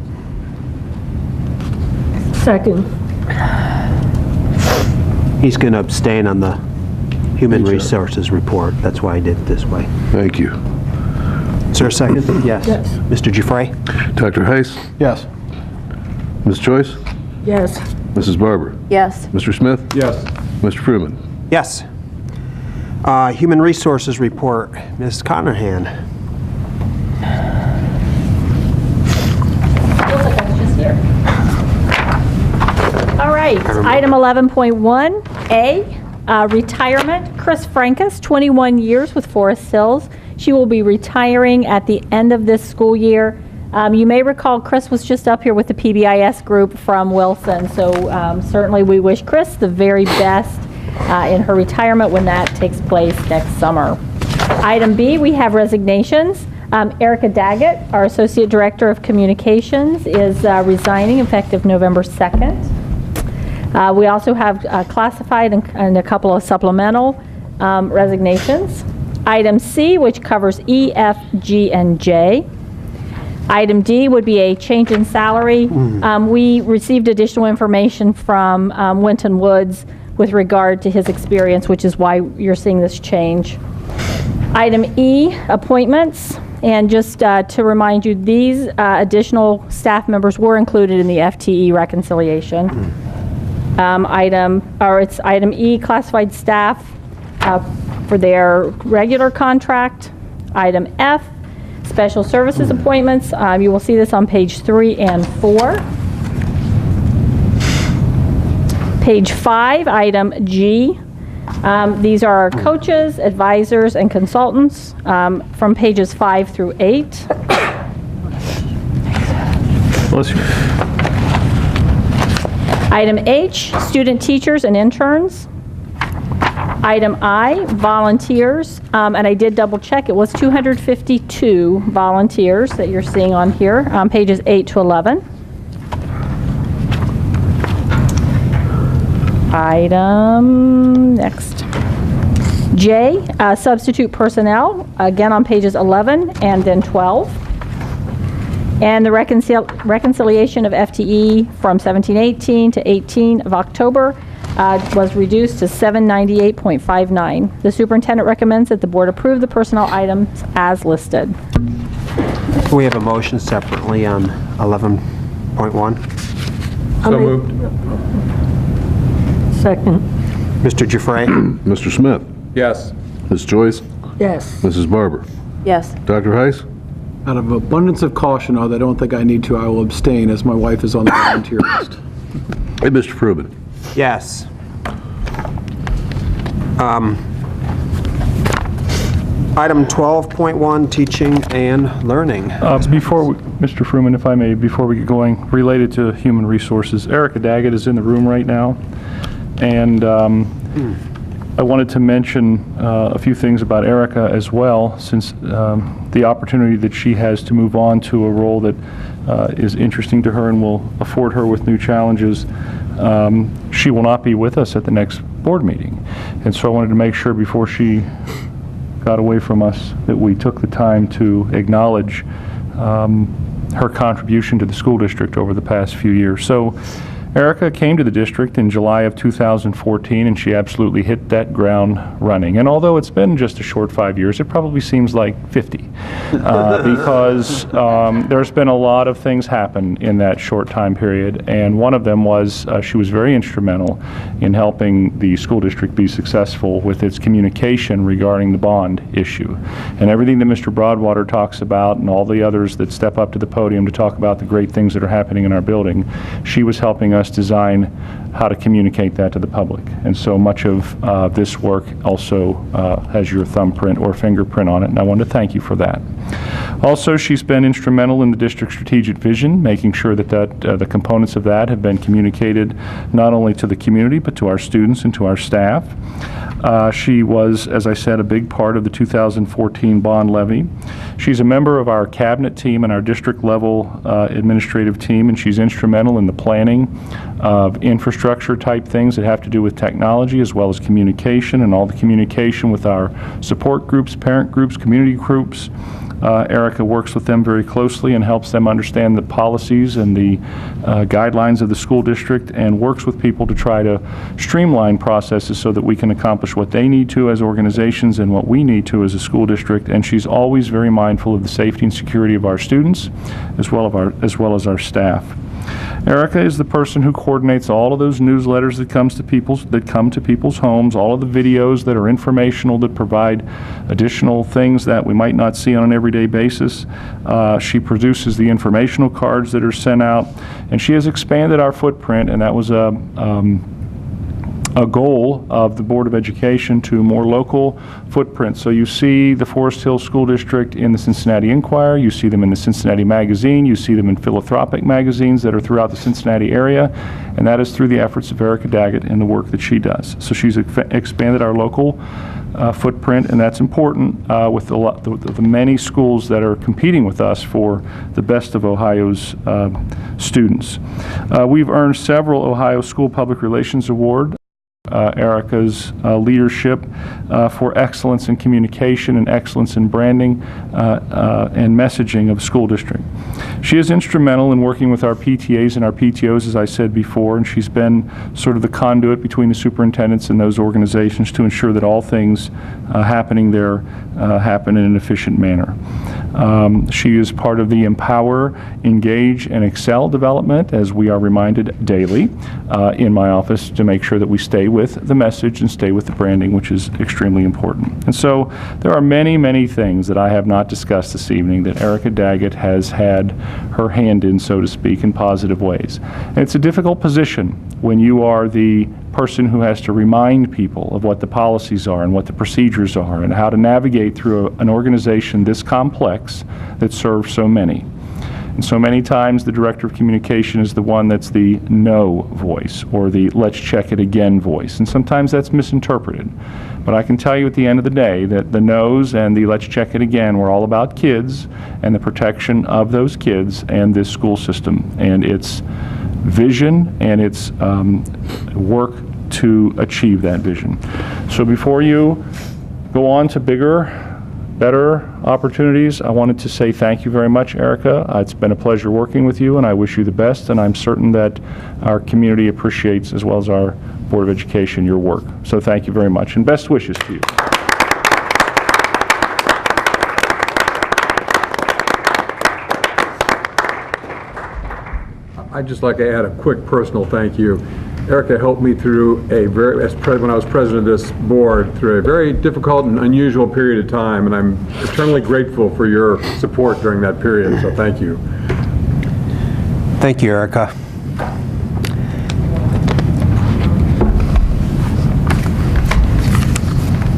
Second. He's going to abstain on the Human Resources report. That's why I did it this way. Thank you. Is there a second? Yes. Mr. Giuffre? Dr. Heiss? Yes. Ms. Joyce? Yes. Mrs. Barber? Yes. Mr. Smith? Yes. Mr. Fruman? Yes. Human Resources report. Ms. Connerhan? All right, item 11.1A, retirement. Chris Frankus, 21 years with Forest Hills. She will be retiring at the end of this school year. You may recall Chris was just up here with the PBIS group from Wilson, so certainly we wish Chris the very best in her retirement when that takes place next summer. Item B, we have resignations. Erica Daggett, our Associate Director of Communications, is resigning effective November 2nd. We also have classified and a couple of supplemental resignations. Item C, which covers E, F, G, and J. Item D would be a change in salary. We received additional information from Winton Woods with regard to his experience, which is why you're seeing this change. Item E, appointments. And just to remind you, these additional staff members were included in the FTE reconciliation. It's item E, classified staff for their regular contract. Item F, special services appointments. You will see this on page 3 and 4. Page 5, item G. These are our coaches, advisors, and consultants from pages 5 through 8. Bless you. Item H, student teachers and interns. Item I, volunteers, and I did double check, it was 252 volunteers that you're seeing on here, pages 8 to 11. Item next. J, substitute personnel, again on pages 11 and then 12. And the reconciliation of FTE from 17-18 to 18 of October was reduced to 798.59. The superintendent recommends that the board approve the personnel items as listed. We have a motion separately on 11.1. So moved. Second. Mr. Giuffre? Mr. Smith? Yes. Ms. Joyce? Yes. Mrs. Barber? Yes. Dr. Heiss? Out of abundance of caution, although I don't think I need to, I will abstain as my wife is on the volunteer list. Hey, Mr. Fruman? Yes. Item 12.1, teaching and learning. Mr. Fruman, if I may, before we get going, related to human resources, Erica Daggett is in the room right now, and I wanted to mention a few things about Erica as well, since the opportunity that she has to move on to a role that is interesting to her and will afford her with new challenges. She will not be with us at the next board meeting, and so I wanted to make sure before she got away from us that we took the time to acknowledge her contribution to the school district over the past few years. So Erica came to the district in July of 2014, and she absolutely hit that ground running. And although it's been just a short 5 years, it probably seems like 50, because there's been a lot of things happen in that short time period. And one of them was she was very instrumental in helping the school district be successful with its communication regarding the bond issue. And everything that Mr. Broadwater talks about, and all the others that step up to the podium to talk about the great things that are happening in our building, she was helping us design how to communicate that to the public. And so much of this work also has your thumbprint or fingerprint on it, and I want to thank you for that. Also, she's been instrumental in the district's strategic vision, making sure that the components of that have been communicated not only to the community, but to our students and to our staff. She was, as I said, a big part of the 2014 bond levy. She's a member of our cabinet team and our district level administrative team, and she's instrumental in the planning of infrastructure type things that have to do with technology, as well as communication and all the communication with our support groups, parent groups, community groups. Erica works with them very closely and helps them understand the policies and the guidelines of the school district, and works with people to try to streamline processes so that we can accomplish what they need to as organizations and what we need to as a school district. And she's always very mindful of the safety and security of our students as well as our staff. Erica is the person who coordinates all of those newsletters that come to people's homes, all of the videos that are informational, that provide additional things that we might not see on an everyday basis. She produces the informational cards that are sent out, and she has expanded our footprint, and that was a goal of the Board of Education to more local footprint. So you see the Forest Hills School District in the Cincinnati Enquirer, you see them in the Cincinnati Magazine, you see them in philanthropic magazines that are throughout the Cincinnati area, and that is through the efforts of Erica Daggett and the work that she does. So she's expanded our local footprint, and that's important with the many schools that are competing with us for the best of Ohio's students. We've earned several Ohio School Public Relations Awards. Erica's leadership for excellence in communication and excellence in branding and messaging of the school district. She is instrumental in working with our PTAs and our PTOs, as I said before, and she's been sort of the conduit between the superintendents and those organizations to ensure that all things happening there happen in an efficient manner. She is part of the Empower, Engage, and Excel development, as we are reminded daily in my office, to make sure that we stay with the message and stay with the branding, which is extremely important. And so there are many, many things that I have not discussed this evening that Erica Daggett has had her hand in, so to speak, in positive ways. And it's a difficult position when you are the person who has to remind people of what the policies are and what the procedures are and how to navigate through an organization this complex that serves so many. And so many times the director of communication is the one that's the no voice or the let's check it again voice. And sometimes that's misinterpreted. But I can tell you at the end of the day that the no's and the let's check it again were all about kids and the protection of those kids and this school system and its vision and its work to achieve that vision. So before you go on to bigger, better opportunities, I wanted to say thank you very much, Erica. It's been a pleasure working with you, and I wish you the best, and I'm certain that our community appreciates, as well as our Board of Education, your work. So thank you very much, and best wishes to you. I'd just like to add a quick personal thank you. Erica helped me through when I was president of this board, through a very difficult and unusual period of time, and I'm eternally grateful for your support during that period, so thank you. Thank you, Erica.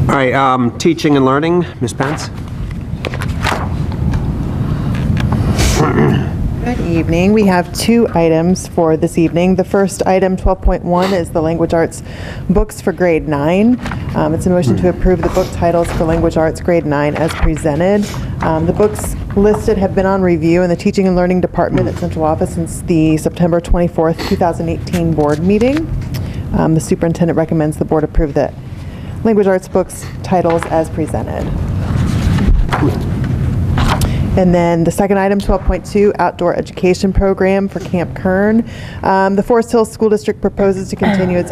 All right, teaching and learning, Ms. Pence. Good evening. We have two items for this evening. The first item, 12.1, is the Language Arts books for grade 9. It's a motion to approve the book titles for Language Arts grade 9 as presented. The books listed have been on review in the Teaching and Learning Department at Central Office since the September 24th, 2018 board meeting. The superintendent recommends the board approve the Language Arts books titles as presented. And then the second item, 12.2, outdoor education program for Camp Kern. The Forest Hills School District proposes to continue its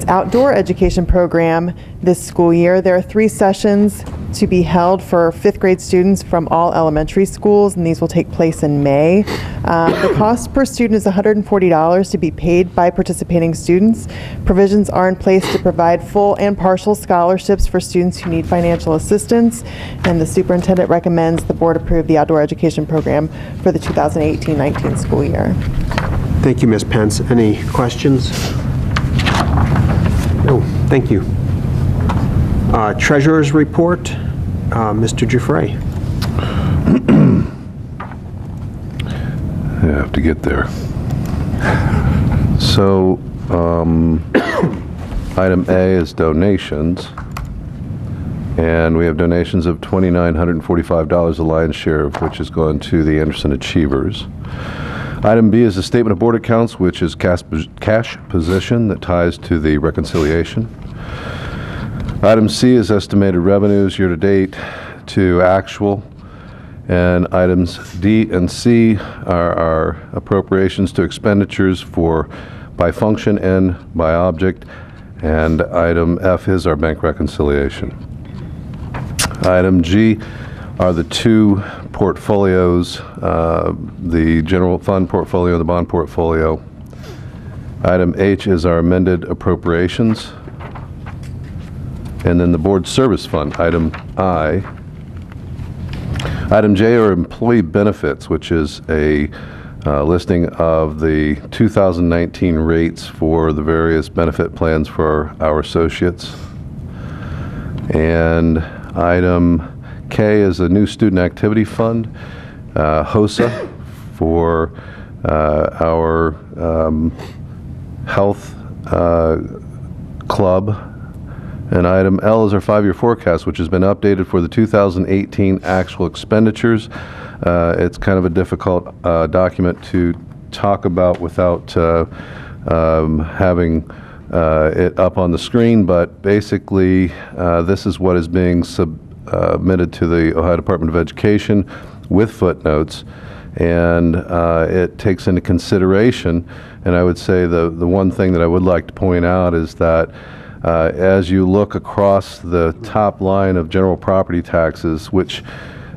outdoor education program this school year. There are 3 sessions to be held for 5th grade students from all elementary schools, and these will take place in May. The cost per student is $140 to be paid by participating students. Provisions are in place to provide full and partial scholarships for students who need financial assistance, and the superintendent recommends the board approve the outdoor education program for the 2018-19 school year. Thank you, Ms. Pence. Any questions? No, thank you. Treasurer's report, Mr. Giuffre. I have to get there. So, item A is donations. And we have donations of $2,945, the lion's share of which has gone to the Anderson Achievers. Item B is a statement of board accounts, which is cash position that ties to the reconciliation. Item C is estimated revenues year-to-date to actual. And items D and C are our appropriations to expenditures by function and by object. And item F is our bank reconciliation. Item G are the 2 portfolios, the general fund portfolio and the bond portfolio. Item H is our amended appropriations. And then the board service fund, item I. Item J are employee benefits, which is a listing of the 2019 rates for the various benefit plans for our associates. And item K is a new student activity fund, HOSA, for our health club. And item L is our 5-year forecast, which has been updated for the 2018 actual expenditures. It's kind of a difficult document to talk about without having it up on the screen, but basically this is what is being submitted to the Ohio Department of Education with footnotes, and it takes into consideration, and I would say the one thing that I would like to point out is that as you look across the top line of general property taxes, which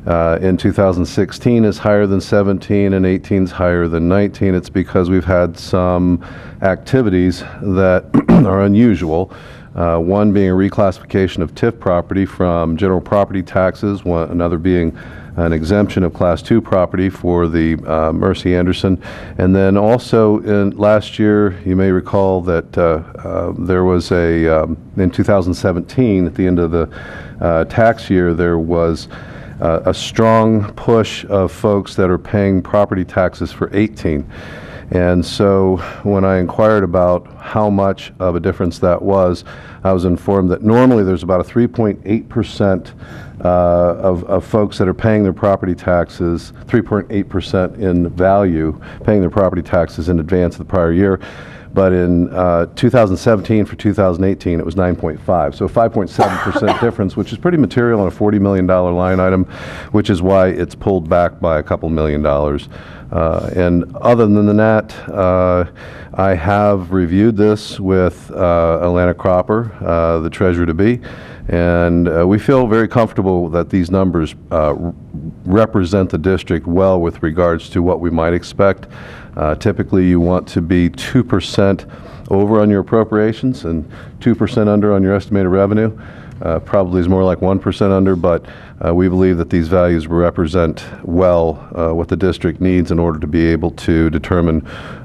in 2016 is higher than 17 and 18 is higher than 19, it's because we've had some activities that are unusual. One being a reclassification of TIF property from general property taxes, another being an exemption of Class 2 property for the Mercy Anderson. And then also last year, you may recall that there was in 2017, at the end of the tax year, there was a strong push of folks that are paying property taxes for 18. And so when I inquired about how much of a difference that was, I was informed that normally there's about a 3.8% of folks that are paying their property taxes, 3.8% in value, paying their property taxes in advance of the prior year. But in 2017 for 2018, it was 9.5. So a 5.7% difference, which is pretty material on a $40 million line item, which is why it's pulled back by a couple $1 million. And other than that, I have reviewed this with Alana Cropper, the treasurer-to-be, and we feel very comfortable that these numbers represent the district well with regards to what we might expect. Typically, you want to be 2% over on your appropriations and 2% under on your estimated revenue. Probably is more like 1% under, but we believe that these values represent well what the district needs in order to be able to determine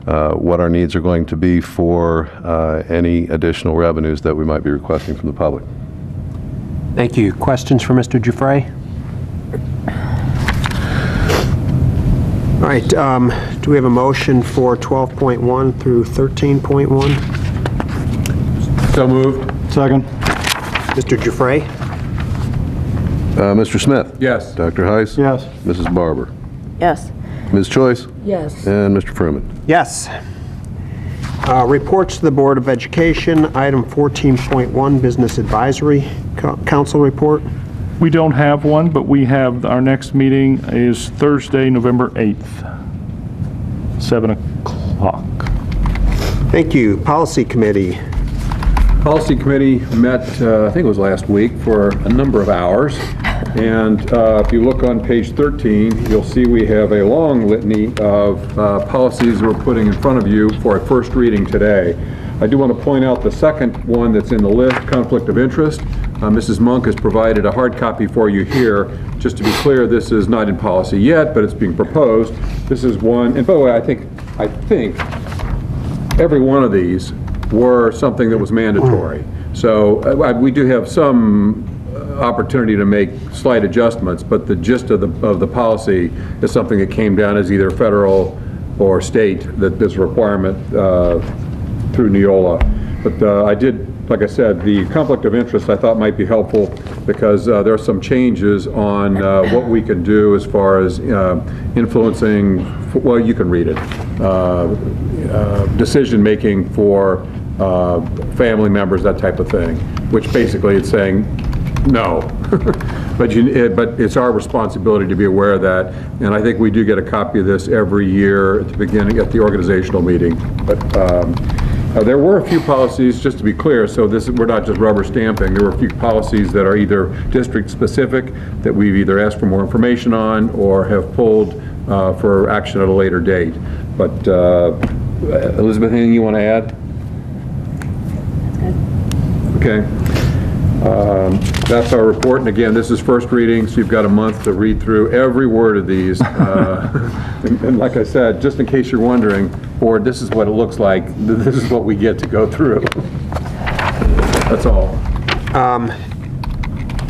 what our needs are going to be for any additional revenues that we might be requesting from the public. Thank you. Questions for Mr. Giuffre? All right, do we have a motion for 12.1 through 13.1? So moved. Second. Mr. Giuffre? Mr. Smith? Yes. Dr. Heiss? Yes. Mrs. Barber? Yes. Ms. Choice? Yes. And Mr. Fruman? Yes. Reports to the Board of Education, item 14.1, Business Advisory Council Report. We don't have one, but we have, our next meeting is Thursday, November 8th, 7 o'clock. Thank you. Policy Committee. Policy Committee met, I think it was last week, for a number of hours. And if you look on page 13, you'll see we have a long litany of policies we're putting in front of you for a first reading today. I do want to point out the second one that's in the list, conflict of interest. Mrs. Monk has provided a hard copy for you here. Just to be clear, this is not in policy yet, but it's being proposed. This is one, and by the way, I think every one of these were something that was mandatory. So we do have some opportunity to make slight adjustments, but the gist of the policy is something that came down as either federal or state, that there's a requirement through Neola. But I did, like I said, the conflict of interest I thought might be helpful because there are some changes on what we can do as far as influencing, well, you can read it, decision-making for family members, that type of thing, which basically it's saying no. but it's our responsibility to be aware of that, and I think we do get a copy of this every year at the beginning, at the organizational meeting. But there were a few policies, just to be clear, so we're not just rubber stamping. There were a few policies that are either district-specific, that we've either asked for more information on or have pulled for action at a later date. But Elizabeth, anything you want to add? Okay. That's our report, and again, this is first reading, so you've got a month to read through every word of these. And like I said, just in case you're wondering, Board, this is what it looks like. This is what we get to go through. That's all.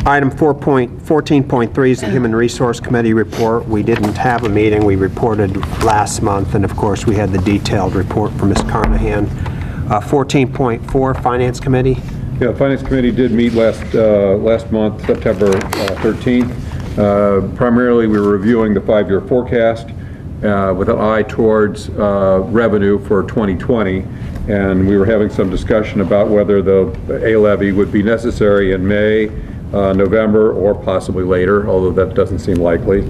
Item 14.3 is the Human Resource Committee report. We didn't have a meeting. We reported last month, and of course, we had the detailed report from Ms. Carnahan. 14.4, Finance Committee. Yeah, the Finance Committee did meet last month, September 13th. Primarily, we were reviewing the 5-year forecast with an eye towards revenue for 2020, and we were having some discussion about whether the A-levy would be necessary in May, November, or possibly later, although that doesn't seem likely.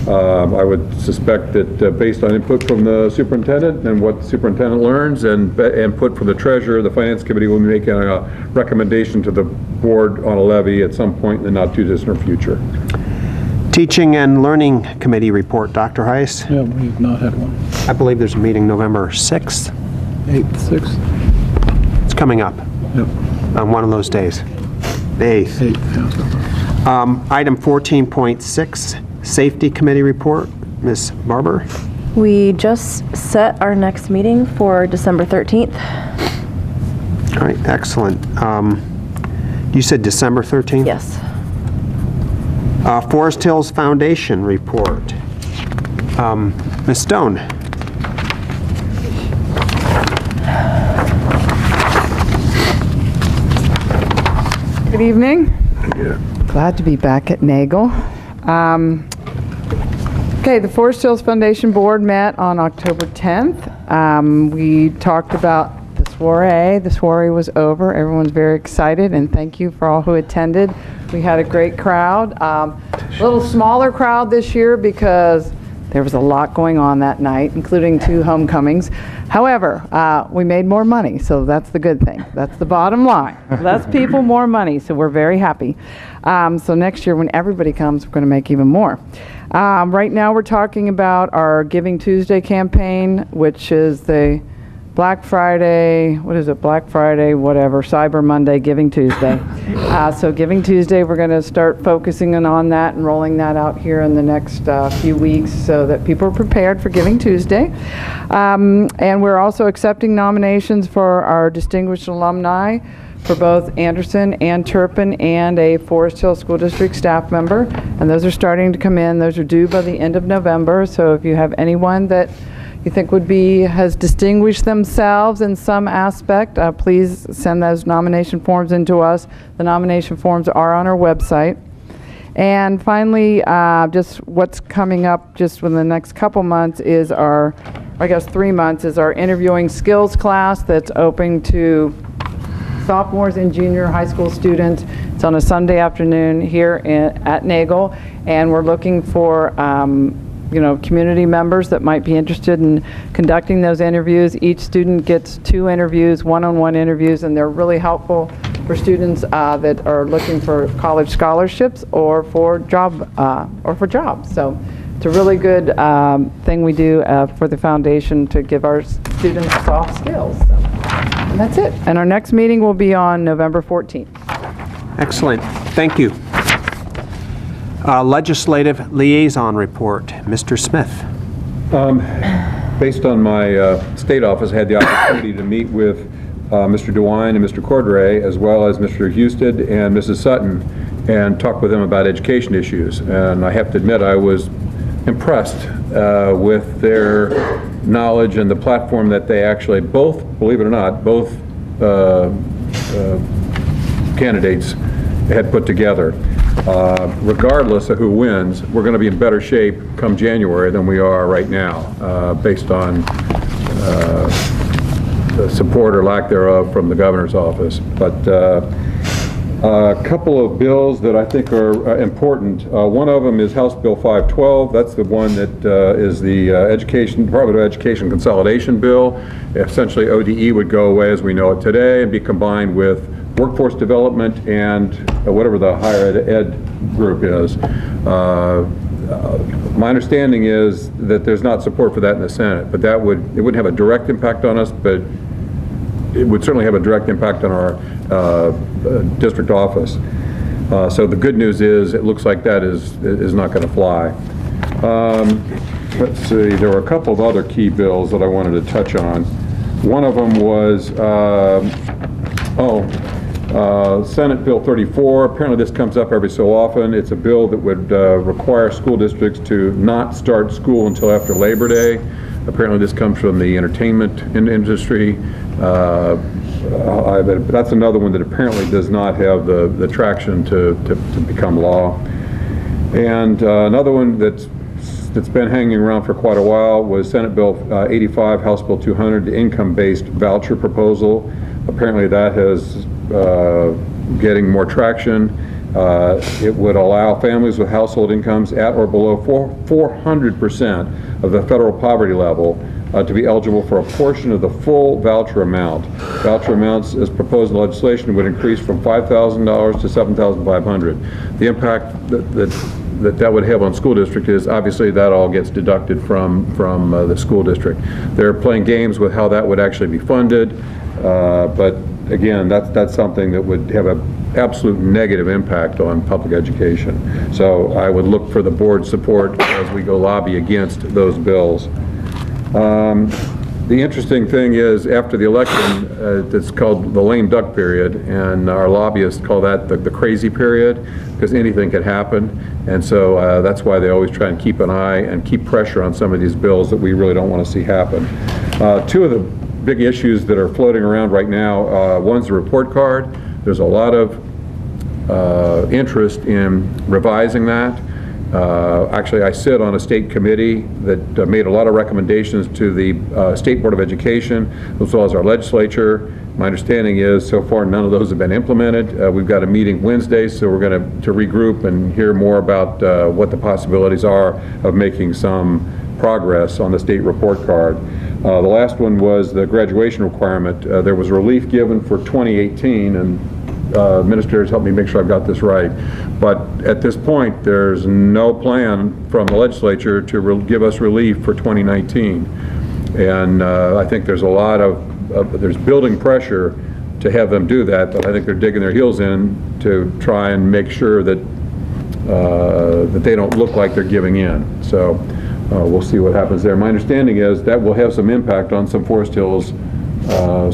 I would suspect that based on input from the superintendent and what the superintendent learns and input from the treasurer, the Finance Committee will be making a recommendation to the board on a levy at some point in the not-too-distant future. Teaching and Learning Committee report, Dr. Heiss. Yeah, we've not had one. I believe there's a meeting November 6th. 8th, 6th. It's coming up. Yep. On one of those days. The 8th. 8th, yeah. Item 14.6, Safety Committee report. Ms. Barber. We just set our next meeting for December 13th. All right, excellent. You said December 13th? Yes. Forest Hills Foundation report. Ms. Stone. Good evening. Glad to be back at Nagel. Okay, the Forest Hills Foundation Board met on October 10th. We talked about the soiree. The soiree was over. Everyone's very excited, and thank you for all who attended. We had a great crowd. A little smaller crowd this year because there was a lot going on that night, including 2 homecomings. However, we made more money, so that's the good thing. That's the bottom line. Less people, more money, so we're very happy. So next year when everybody comes, we're going to make even more. Right now we're talking about our Giving Tuesday campaign, which is the Black Friday, what is it, Black Friday, whatever, Cyber Monday, Giving Tuesday. So Giving Tuesday, we're going to start focusing on that and rolling that out here in the next few weeks so that people are prepared for Giving Tuesday. And we're also accepting nominations for our distinguished alumni for both Anderson and Turpin and a Forest Hill School District staff member. And those are starting to come in. Those are due by the end of November. So if you have anyone that you think has distinguished themselves in some aspect, please send those nomination forms in to us. The nomination forms are on our website. And finally, just what's coming up just within the next couple months is our, I guess 3 months, is our interviewing skills class that's open to sophomores and junior high school students. It's on a Sunday afternoon here at Nagel, and we're looking for community members that might be interested in conducting those interviews. Each student gets 2 interviews, one-on-one interviews, and they're really helpful for students that are looking for college scholarships or for jobs. So it's a really good thing we do for the foundation to give our students soft skills. So, and that's it. And our next meeting will be on November 14th. Excellent. Thank you. Legislative Liaison Report. Mr. Smith. Based on my state office, I had the opportunity to meet with Mr. DeWine and Mr. Cordray, as well as Mr. Husted and Mrs. Sutton, and talk with them about education issues. And I have to admit, I was impressed with their knowledge and the platform that they actually both, believe it or not, both candidates had put together. Regardless of who wins, we're going to be in better shape come January than we are right now, based on the support or lack thereof from the governor's office. But a couple of bills that I think are important. One of them is House Bill 512. That's the one that is the Department of Education Consolidation Bill. Essentially, ODE would go away as we know it today and be combined with workforce development and whatever the higher ed group is. My understanding is that there's not support for that in the Senate, but it wouldn't have a direct impact on us, but it would certainly have a direct impact on our district office. So the good news is it looks like that is not going to fly. Let's see, there were a couple of other key bills that I wanted to touch on. One of them was Senate Bill 34. Apparently this comes up every so often. It's a bill that would require school districts to not start school until after Labor Day. Apparently this comes from the entertainment industry. That's another one that apparently does not have the traction to become law. And another one that's been hanging around for quite a while was Senate Bill 85, House Bill 200, the income-based voucher proposal. Apparently that has getting more traction. It would allow families with household incomes at or below 400% of the federal poverty level to be eligible for a portion of the full voucher amount. Voucher amounts, as proposed in legislation, would increase from $5,000 to $7,500. The impact that would have on school district is obviously that all gets deducted from the school district. They're playing games with how that would actually be funded, but again, that's something that would have an absolute negative impact on public education. So I would look for the board's support as we go lobby against those bills. The interesting thing is, after the election, it's called the lame duck period, and our lobbyists call that the crazy period, because anything can happen. And so that's why they always try and keep an eye and keep pressure on some of these bills that we really don't want to see happen. Two of the big issues that are floating around right now, one's the report card. There's a lot of interest in revising that. Actually, I sit on a state committee that made a lot of recommendations to the State Board of Education, as well as our legislature. My understanding is, so far, none of those have been implemented. We've got a meeting Wednesday, so we're going to regroup and hear more about what the possibilities are of making some progress on the state report card. The last one was the graduation requirement. There was relief given for 2018, and administrators help me make sure I've got this right. But at this point, there's no plan from the legislature to give us relief for 2019. And I think there's a lot of, there's building pressure to have them do that, but I think they're digging their heels in to try and make sure that that they don't look like they're giving in. So we'll see what happens there. My understanding is that will have some impact on some Forest Hills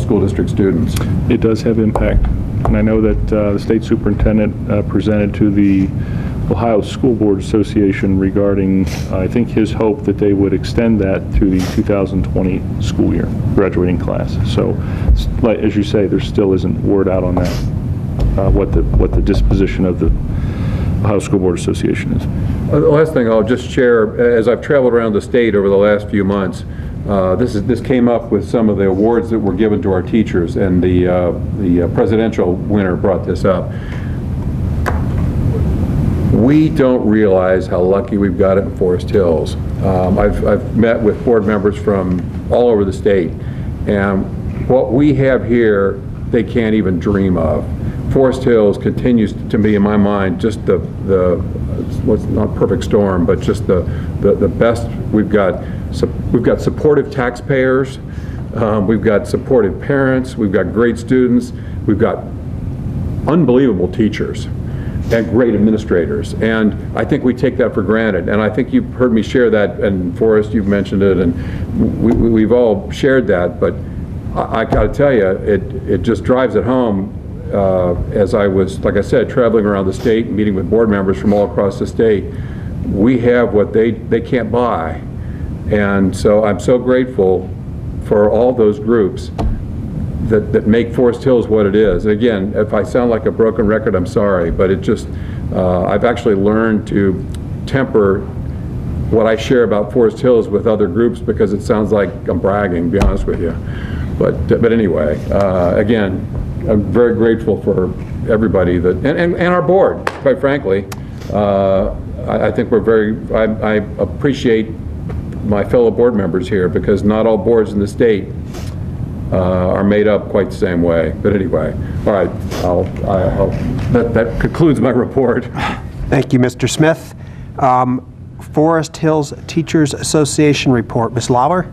school district students. It does have impact. And I know that the state superintendent presented to the Ohio School Board Association regarding, I think, his hope that they would extend that to the 2020 school year, graduating class. So, as you say, there still isn't word out on that, what the disposition of the Ohio School Board Association is. The last thing I'll just share, as I've traveled around the state over the last few months, this came up with some of the awards that were given to our teachers, and the presidential winner brought this up. We don't realize how lucky we've got it in Forest Hills. I've met with board members from all over the state, and what we have here, they can't even dream of. Forest Hills continues to be, in my mind, just the what's not perfect storm, but just the best. We've got supportive taxpayers, we've got supportive parents, we've got great students, we've got unbelievable teachers and great administrators, and I think we take that for granted. And I think you've heard me share that, and Forrest, you've mentioned it, and we've all shared that. But I got to tell you, it just drives it home. As I was, like I said, traveling around the state, meeting with board members from all across the state, we have what they can't buy. And so I'm so grateful for all those groups that make Forest Hills what it is. And again, if I sound like a broken record, I'm sorry, but it just, I've actually learned to temper what I share about Forest Hills with other groups, because it sounds like I'm bragging, to be honest with you. But anyway, again, I'm very grateful for everybody that, and our board, quite frankly. I think we're very, I appreciate my fellow board members here, because not all boards in the state are made up quite the same way. But anyway, all right, that concludes my report. Thank you, Mr. Smith. Forest Hills Teachers Association report. Ms. Lawler?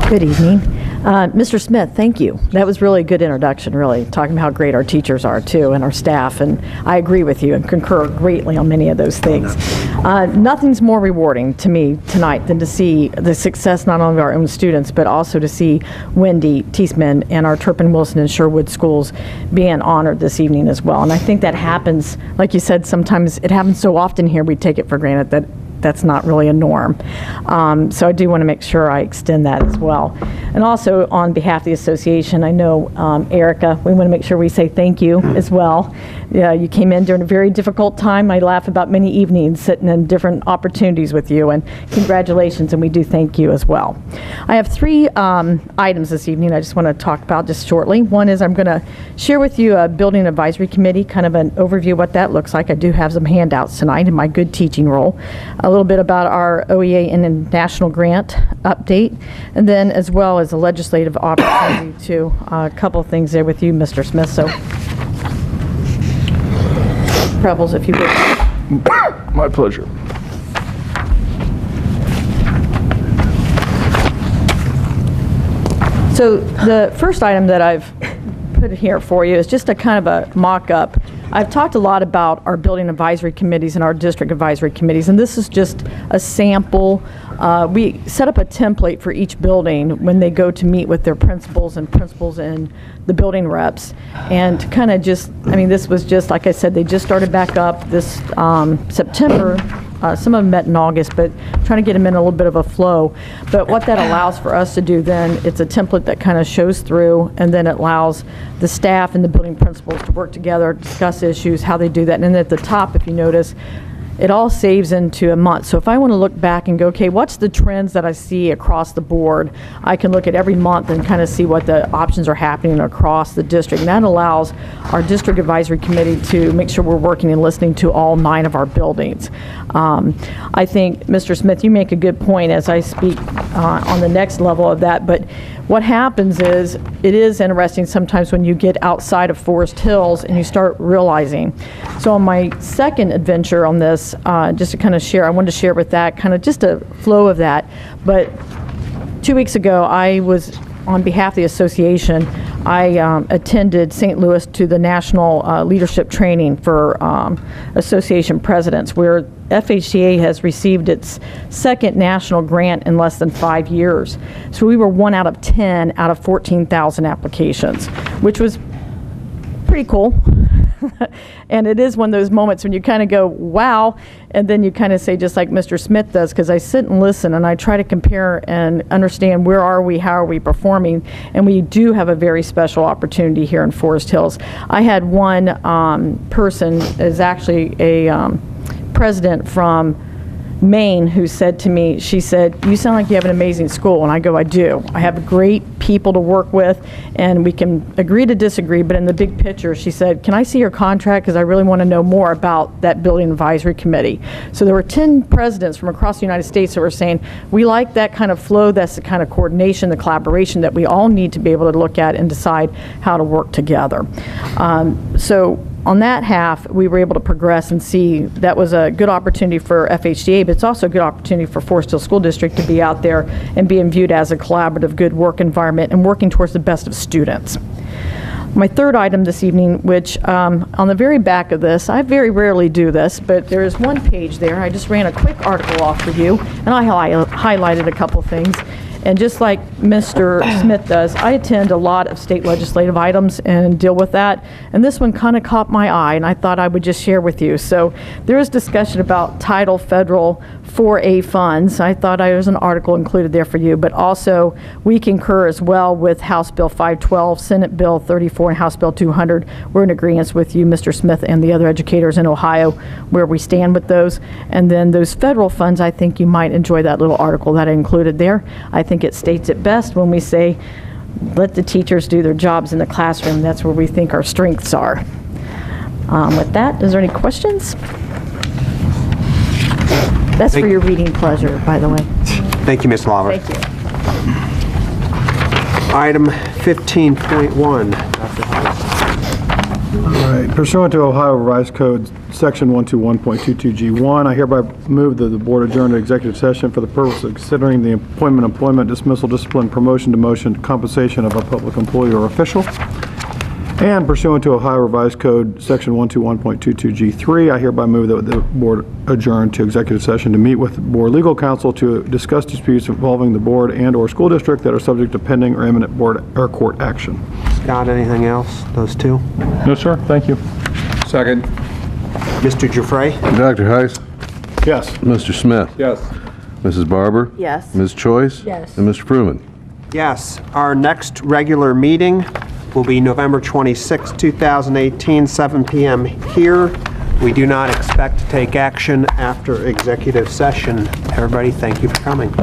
Good evening. Mr. Smith, thank you. That was really a good introduction, really, talking about how great our teachers are, too, and our staff, and I agree with you and concur greatly on many of those things. Nothing's more rewarding to me tonight than to see the success not only of our own students, but also to see Wendy Tiesman and our Turpin Wilson and Sherwood schools being honored this evening as well. And I think that happens, like you said, sometimes it happens so often here, we take it for granted that that's not really a norm. So I do want to make sure I extend that as well. And also on behalf of the association, I know Erica, we want to make sure we say thank you as well. You came in during a very difficult time. I laugh about many evenings sitting in different opportunities with you, and congratulations, and we do thank you as well. I have three items this evening I just want to talk about just shortly. One is I'm going to share with you a building advisory committee, kind of an overview of what that looks like. I do have some handouts tonight in my good teaching role. A little bit about our OEA and national grant update, and then as well as a legislative opportunity to a couple of things there with you, Mr. Smith. So, Prebbles, if you would. My pleasure. So the first item that I've put it here for you is just a kind of a mock-up. I've talked a lot about our building advisory committees and our district advisory committees, and this is just a sample. We set up a template for each building when they go to meet with their principals and the building reps. And kind of just, I mean, this was just, like I said, they just started back up this September. Some of them met in August, but trying to get them in a little bit of a flow. But what that allows for us to do then, it's a template that kind of shows through, and then it allows the staff and the building principals to work together, discuss issues, how they do that. And then at the top, if you notice, it all saves into a month. So if I want to look back and go, okay, what's the trends that I see across the board? I can look at every month and kind of see what the options are happening across the district. And that allows our district advisory committee to make sure we're working and listening to all 9 of our buildings. I think, Mr. Smith, you make a good point as I speak on the next level of that. But what happens is, it is interesting sometimes when you get outside of Forest Hills and you start realizing. So on my second adventure on this, just to kind of share, I wanted to share with that, kind of just a flow of that. But 2 weeks ago, I was, on behalf of the association, I attended St. Louis to the national leadership training for association presidents, where FHCA has received its second national grant in less than 5 years. So we were 1 out of 10 out of 14,000 applications, which was pretty cool. And it is one of those moments when you kind of go, wow, and then you kind of say, just like Mr. Smith does, because I sit and listen and I try to compare and understand where are we, how are we performing, and we do have a very special opportunity here in Forest Hills. I had one person, is actually a president from Maine, who said to me, she said, you sound like you have an amazing school. And I go, I do. I have great people to work with, and we can agree to disagree, but in the big picture, she said, can I see your contract, because I really want to know more about that building advisory committee. So there were 10 presidents from across the United States that were saying, we like that kind of flow, that's the kind of coordination, the collaboration that we all need to be able to look at and decide how to work together. So on that half, we were able to progress and see that was a good opportunity for FHCA, but it's also a good opportunity for Forest Hill School District to be out there and being viewed as a collaborative, good work environment and working towards the best of students. My third item this evening, which on the very back of this, I very rarely do this, but there is one page there. I just ran a quick article off for you, and I highlighted a couple things. And just like Mr. Smith does, I attend a lot of state legislative items and deal with that. And this one kind of caught my eye, and I thought I would just share with you. So there is discussion about Title Federal 4A funds. I thought there was an article included there for you, but also we concur as well with House Bill 512, Senate Bill 34, and House Bill 200. We're in agreement with you, Mr. Smith, and the other educators in Ohio, where we stand with those. And then those federal funds, I think you might enjoy that little article that I included there. I think it states it best when we say, let the teachers do their jobs in the classroom. That's where we think our strengths are. With that, is there any questions? That's for your reading pleasure, by the way. Thank you, Ms. Lawler. Thank you. Item 15.1, Dr. Heiss. All right. Pursuant to Ohio Revised Code, Section 121.22G1, I hereby move that the board adjourn to executive session for the purpose of considering the appointment, employment, dismissal, discipline, promotion, demotion, compensation of a public employee or official. And pursuant to Ohio Revised Code, Section 121.22G3, I hereby move that the board adjourn to executive session to meet with board legal counsel to discuss disputes involving the board and/or school district that are subject to pending or imminent board or court action. Scott, anything else? Those two? No, sir. Thank you. Second. Mr. Giuffre? Dr. Heiss? Yes. Mr. Smith? Yes. Mrs. Barber? Yes. Ms. Choice? Yes. And Mr. Fruman? Yes. Our next regular meeting will be November 26, 2018, 7 p.m. here. We do not expect to take action after executive session. Everybody, thank you for coming.